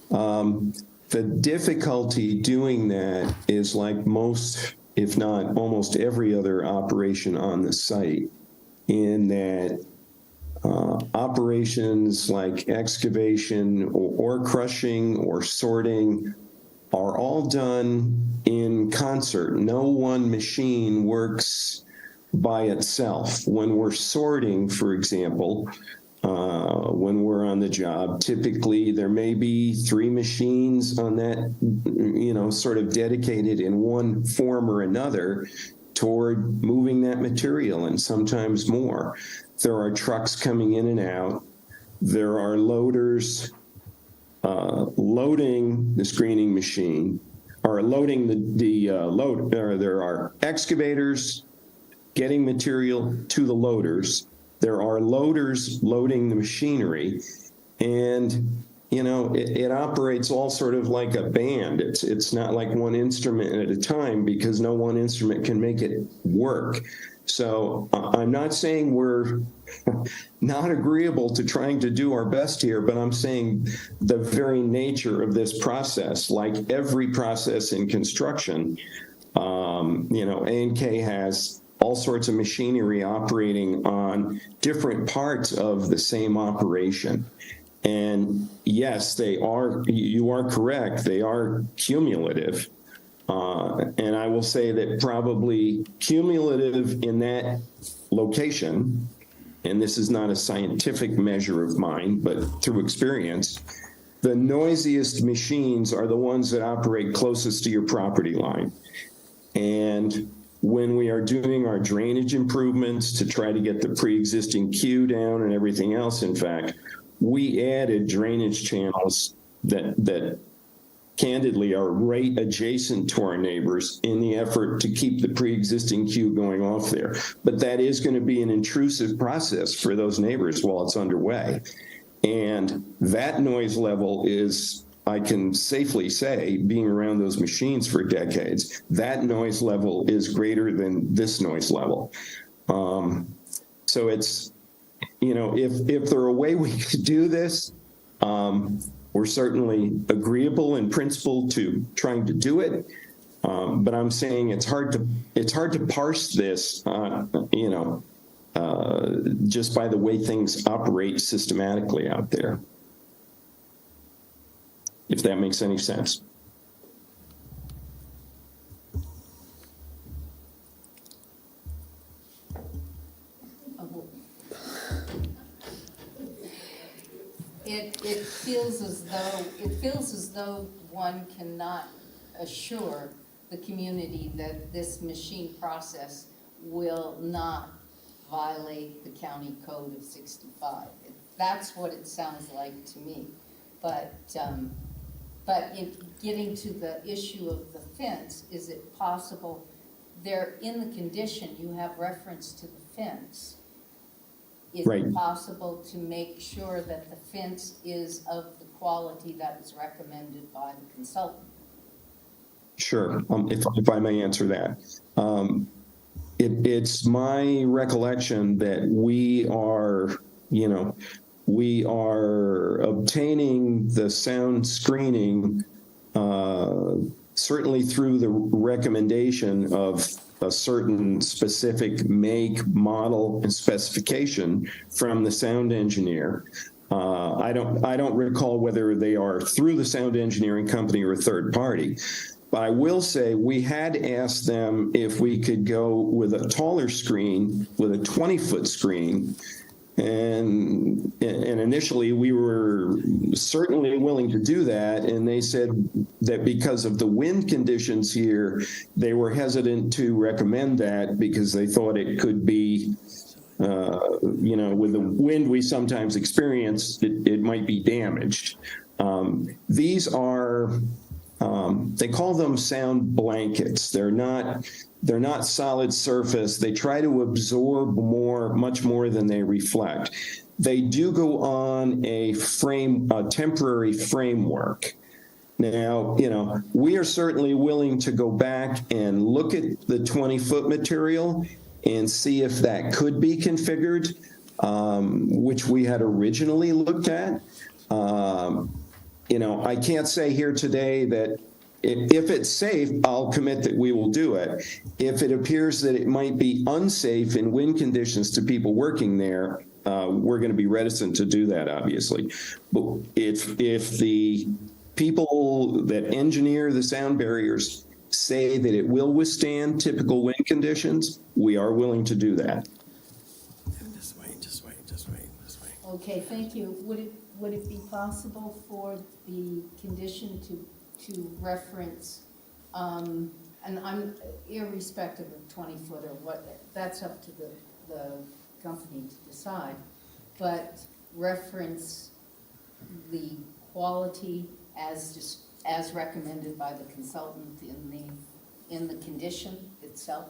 The difficulty doing that is like most, if not almost every other operation on the site, in that operations like excavation or crushing or sorting are all done in concert. No one machine works by itself. When we're sorting, for example, when we're on the job, typically there may be 3 machines on that, sort of dedicated in one form or another toward moving that material, and sometimes more. There are trucks coming in and out. There are loaders loading the screening machine, or loading the load. There are excavators getting material to the loaders. There are loaders loading the machinery, and it operates all sort of like a band. It's not like one instrument at a time, because no one instrument can make it work. So I'm not saying we're not agreeable to trying to do our best here, but I'm saying the very nature of this process, like every process in construction, A&K has all sorts of machinery operating on different parts of the same operation. And yes, you are correct, they are cumulative. And I will say that probably cumulative in that location, and this is not a scientific measure of mine, but through experience, the noisiest machines are the ones that operate closest to your property line. And when we are doing our drainage improvements to try to get the pre-existing queue down and everything else, in fact, we added drainage channels that candidly are right adjacent to our neighbors in the effort to keep the pre-existing queue going off there. But that is going to be an intrusive process for those neighbors while it's underway. And that noise level is, I can safely say, being around those machines for decades, that noise level is greater than this noise level. So it's, if there are a way we could do this, we're certainly agreeable in principle to trying to do it. But I'm saying it's hard to parse this, just by the way things operate systematically out there, if that makes any sense. It feels as though one cannot assure the community that this machine process will not violate the county code of 65. That's what it sounds like to me. But in getting to the issue of the fence, is it possible there in the condition you have reference to the fence? Is it possible to make sure that the fence is of the quality that is recommended by the consultant? Sure, if I may answer that. It's my recollection that we are obtaining the sound screening certainly through the recommendation of a certain specific make, model, and specification from the sound engineer. I don't recall whether they are through the sound engineering company or a third party. But I will say we had asked them if we could go with a taller screen, with a 20-foot screen, and initially we were certainly willing to do that, and they said that because of the wind conditions here, they were hesitant to recommend that because they thought it could be, with the wind we sometimes experience, it might be damaged. These are, they call them sound blankets. They're not solid surface. They try to absorb much more than they reflect. They do go on a temporary framework. Now, we are certainly willing to go back and look at the 20-foot material and see if that could be configured, which we had originally looked at. I can't say here today that If it's safe, I'll commit that we will do it. If it appears that it might be unsafe in wind conditions to people working there, we're going to be reticent to do that, obviously. But if the people that engineer the sound barriers say that it will withstand typical wind conditions, we are willing to do that. Just wait. Okay, thank you. Would it be possible for the condition to reference, and I'm irrespective of 20-foot or what, that's up to the company to decide, but reference the quality as recommended by the consultant in the condition itself?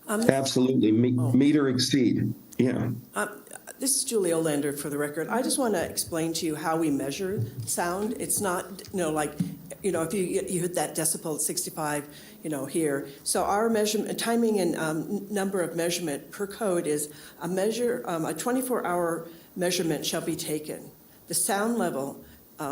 Absolutely. Meet or exceed. Yeah. This is Julie Olander for the record. I just want to explain to you how we measure sound. It's not, like, if you hit that decibel at 65, here. So our measurement, timing and number of measurement per code is a 24-hour measurement shall be taken. The sound level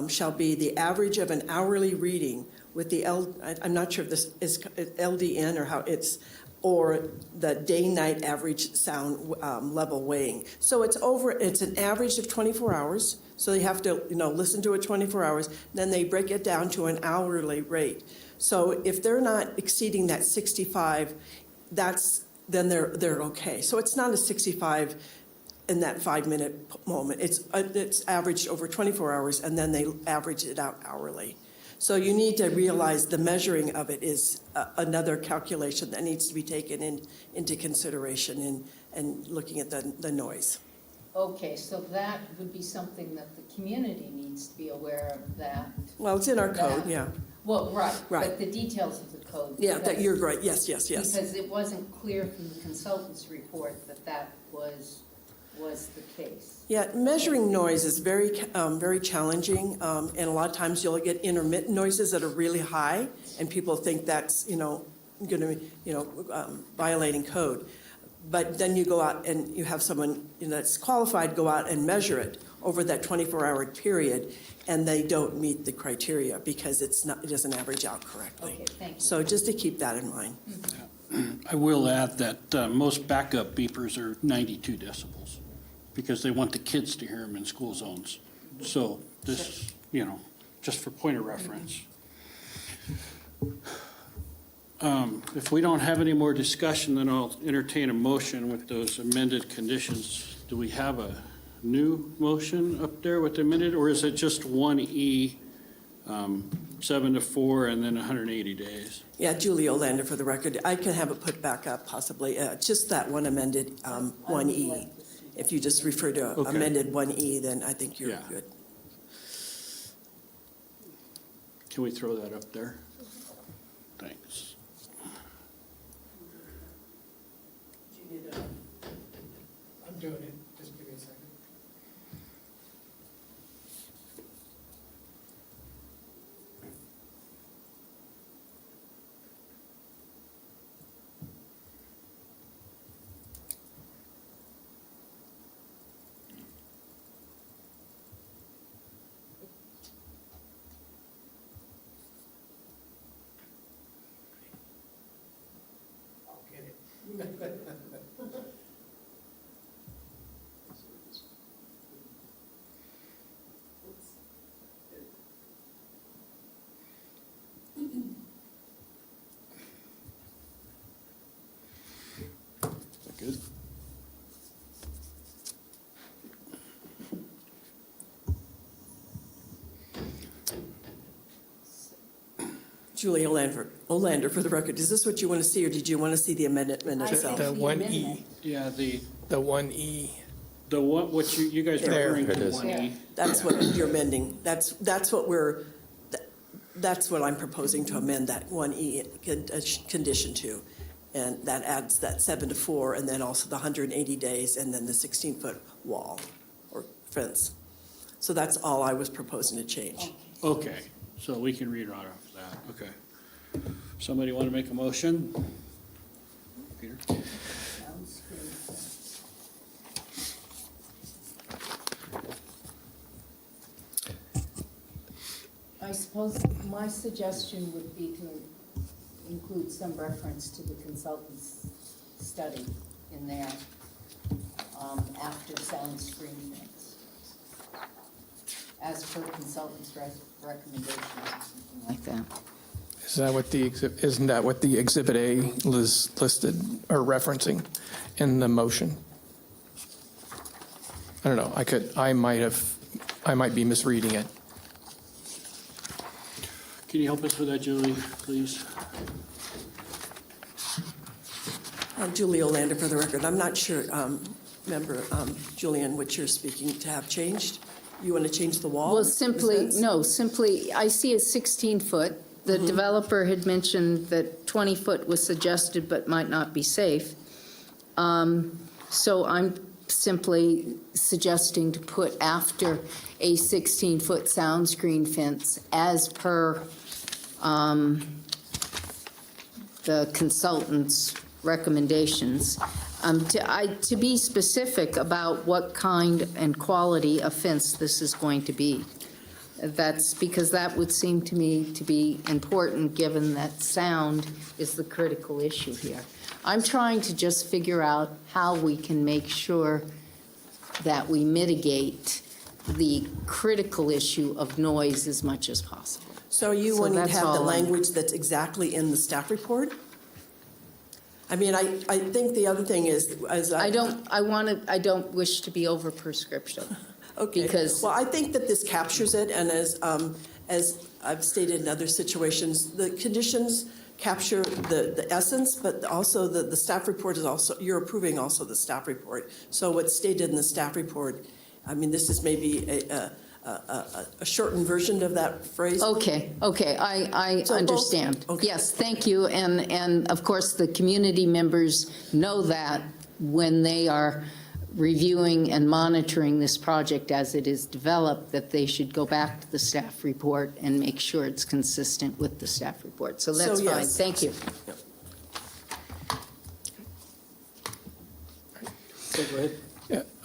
shall be the average of an hourly reading with the I'm not sure if this is LDN or how it's, or the day-night average sound level weighing. So it's an average of 24 hours. So you have to, listen to it 24 hours. Then they break it down to an hourly rate. So if they're not exceeding that 65, then they're okay. So it's not a 65 in that 5-minute moment. It's averaged over 24 hours, and then they average it out hourly. So you need to realize the measuring of it is another calculation that needs to be taken into consideration and looking at the noise. Okay, so that would be something that the community needs to be aware of that. Well, it's in our code, yeah. Well, right, but the details of the code. Yeah, that you're right, yes. Because it wasn't clear from the consultant's report that was the case. Yeah, measuring noise is very challenging, and a lot of times you'll get intermittent noises that are really high, and people think that's, going to be, violating code. But then you go out and you have someone that's qualified go out and measure it over that 24-hour period, and they don't meet the criteria because it doesn't average out correctly. Okay, thank you. So just to keep that in mind. I will add that most backup beepers are 92 decibels because they want the kids to hear them in school zones. So this, just for point of reference. If we don't have any more discussion, then I'll entertain a motion with those amended conditions. Do we have a new motion up there with the amended, or is it just 1E, 7 to 4, and then 180 days? Yeah, Julie Olander for the record. I can have it put back up possibly, just that one amended 1E. If you just refer to amended 1E, then I think you're good. Can we throw that up there? Thanks. I'm doing it. Just give me a second. I'll get it. Good. Julie Olander for the record. Is this what you want to see, or did you want to see the amendment itself? The 1E. Yeah, the 1E. The what you guys are referring to, 1E. That's what you're amending. That's what I'm proposing to amend that 1E condition to. And that adds that 7 to 4, and then also the 180 days, and then the 16-foot wall or fence. So that's all I was proposing to change. Okay, so we can read right off that. Okay. Somebody want to make a motion? Peter? Sounds good. I suppose my suggestion would be to include some reference to the consultant's study in there after sound screen things, as per consultant's recommendations or something like that. Isn't that what the Exhibit A was listed or referencing in the motion? I don't know. I might be misreading it. Can you help us with that, Julie, please? Julie Olander for the record. I'm not sure, Member Julian, what you're speaking to have changed. You want to change the wall? Well, simply, I see a 16-foot. The developer had mentioned that 20-foot was suggested but might not be safe. So I'm simply suggesting to put after a 16-foot sound screen fence as per the consultant's recommendations, to be specific about what kind and quality of fence this is going to be. That's because that would seem to me to be important, given that sound is the critical issue here. I'm trying to just figure out how we can make sure that we mitigate the critical issue of noise as much as possible. So are you wanting to that's have the all language that's exactly in the staff report? I mean, I think the other thing is, I don't wish to be over prescriptive. Okay. Because well, I think that this captures it, and as I've stated in other situations, the conditions capture the essence, but also the staff report is also, you're approving also the staff report. So what's stated in the staff report, I mean, this is maybe a shortened version of that phrase. Okay, I So understand. both- okay. Yes, thank you, and of course, the community members know that when they are reviewing and monitoring this project as it is developed, that they should go back to the staff report and make sure it's consistent with the staff report. So that's So, fine, yes. thank you.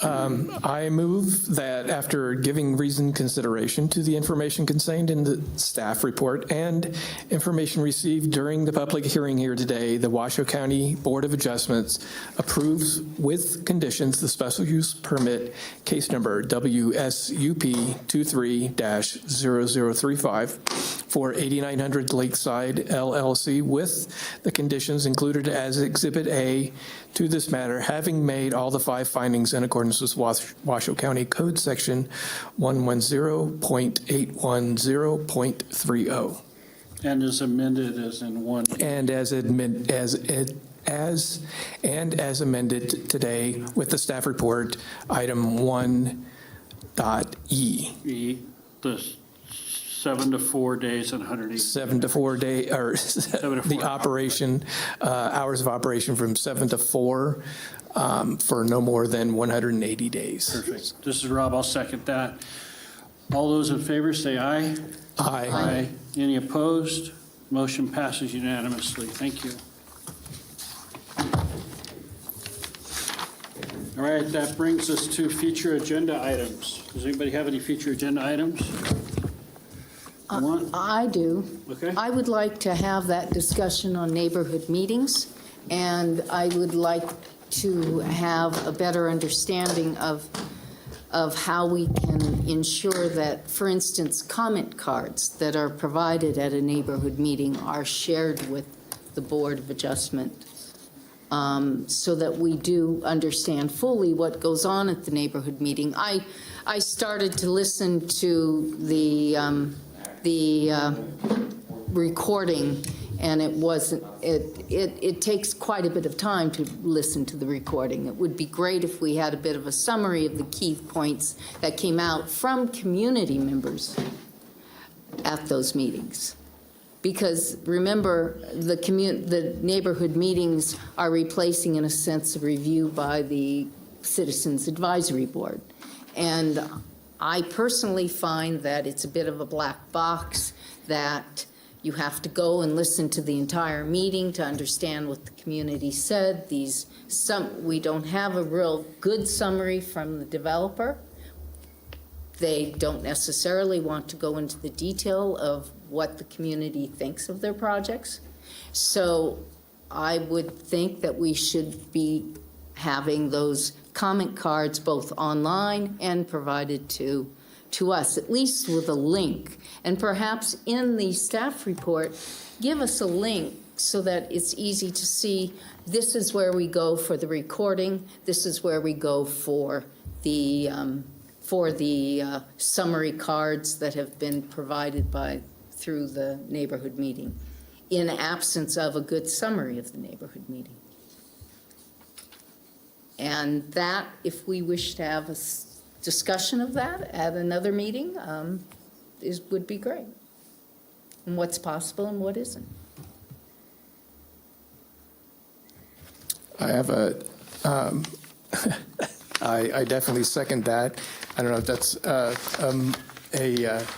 I move that after giving reasoned consideration to the information contained in the staff report and information received during the public hearing here today, the Washoe County Board of Adjustments approves with conditions the special use permit case number WSUP 23-0035 for 8900 Lakeside LLC with the conditions included as Exhibit A to this matter, having made all the 5 findings in accordance with Washoe County Code Section 110.810.30. And is amended as in one. And as amended today with the staff report, item 1.E. The 7 to 4 days and 180. 7 to 4 day, or the operation, hours of operation from 7 to 4 for no more than 180 days. Perfect. This is Rob. I'll second that. All those in favor say aye. Aye. Aye. Any opposed? Motion passes unanimously. Thank you. All right, that brings us to future agenda items. Does anybody have any future agenda items? I do. Okay. I would like to have that discussion on neighborhood meetings, and I would like to have a better understanding of how we can ensure that, for instance, comment cards that are provided at a neighborhood meeting are shared with the Board of Adjustment, so that we do understand fully what goes on at the neighborhood meeting. I started to listen to the recording, and it takes quite a bit of time to listen to the recording. It would be great if we had a bit of a summary of the key points that came out from community members at those meetings. Because remember, the neighborhood meetings are replacing, in a sense, a review by the Citizens Advisory Board. And I personally find that it's a bit of a black box, that you have to go and listen to the entire meeting to understand what the community said. We don't have a real good summary from the developer. They don't necessarily want to go into the detail of what the community thinks of their projects. So I would think that we should be having those comment cards both online and provided to us, at least with a link. And perhaps in the staff report, give us a link so that it's easy to see, this is where we go for the recording, this is where we go for the summary cards that have been provided through the neighborhood meeting, in absence of a good summary of the neighborhood meeting. And that, if we wish to have a discussion of that at another meeting, would be great. And what's possible and what isn't. I have I definitely second that. I don't know if that's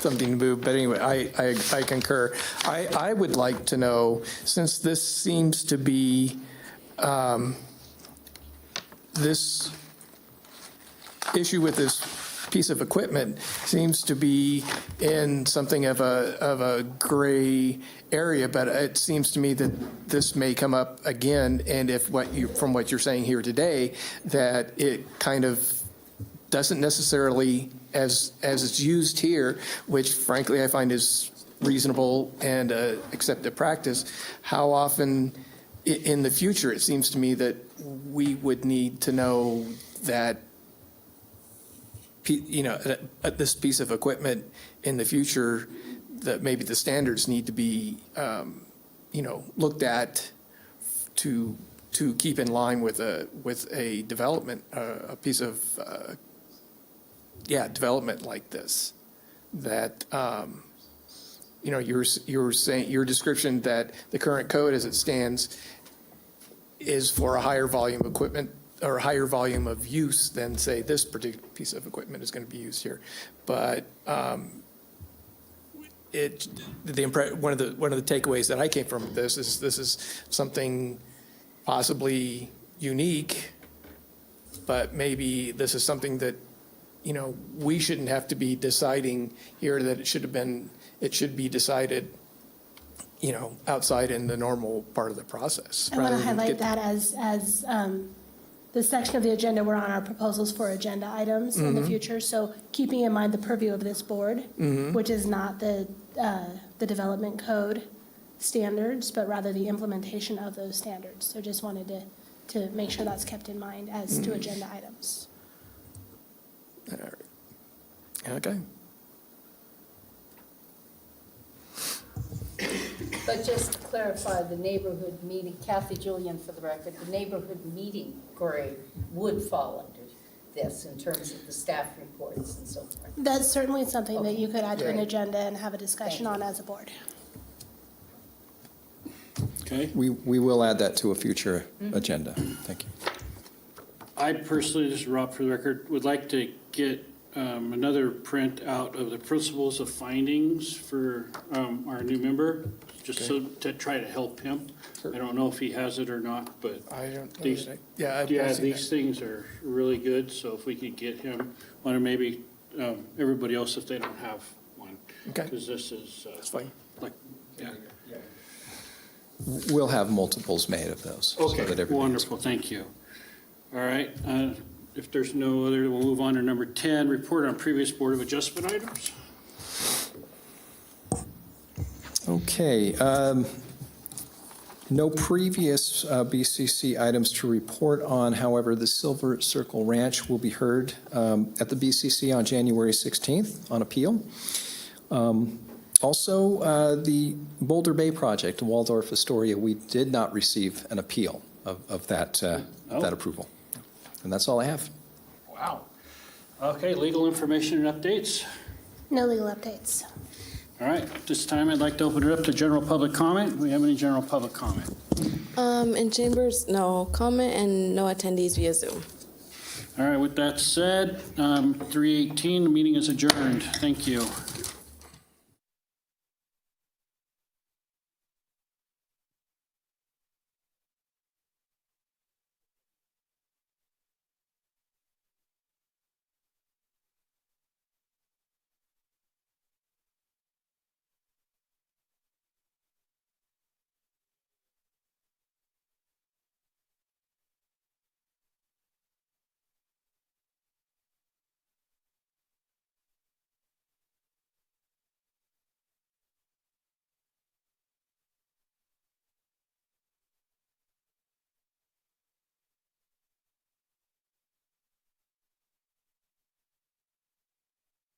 something to move, but anyway, I concur. I would like to know, since this seems to be, this issue with this piece of equipment seems to be in something of a gray area, but it seems to me that this may come up again, and if from what you're saying here today, that it kind of doesn't necessarily, as it's used here, which frankly I find is reasonable and accepted practice, how often in the future it seems to me that we would need to know that, you know, this piece of equipment in the future, that maybe the standards need to be, you know, looked at to keep in line with a development, a piece of, development like this. That, you know, you're saying, your description that the current code as it stands is for a higher volume of equipment or a higher volume of use than, say, this particular piece of equipment is going to be used here. But one of the takeaways that I came from this is something possibly unique, but maybe this is something that, you know, we shouldn't have to be deciding here, that it should be decided, you know, outside in the normal part of the process. I want to highlight that as the section of the agenda, we're on our proposals for agenda items in the future. So keeping in mind the purview of this board, which is not the development code standards, but rather the implementation of those standards. So just wanted to make sure that's kept in mind as to agenda items. All right. Okay. But just to clarify, the neighborhood meeting, Kathy Julian for the record, the neighborhood meeting grade would fall under this in terms of the staff reports and so forth. That's certainly something that you could add to an great. agenda and have a discussion on as a board. Okay. We will add that to a future agenda. Thank you. I personally, this is Rob for the record, would like to get another print out of the principles of findings for our new member, just so to try to help him. Sure. I don't know if he has it or not, but I don't know. these, I've seen these things are really good. So if we could get him one, or maybe everybody else if they don't have one. Okay. Because this is That's fine. like, yeah. We'll have multiples made of those. Okay, so that everybody wonderful, thank you. All right, if there's no other, we'll move on to number 10, report on previous Board of Adjustment items. Okay. No previous BCC items to report on. However, the Silver Circle Ranch will be heard at the BCC on January 16th on appeal. Also, the Boulder Bay project, Waldorf Astoria, we did not receive an appeal of that approval. And that's all I have. Wow. Okay, legal information and updates. No legal updates. All right, at this time I'd like to open it up to general public comment. Do we have any general public comment? In chambers, no comment and no attendees via Zoom. All right, with that said, 3:18, the meeting is adjourned. Thank you.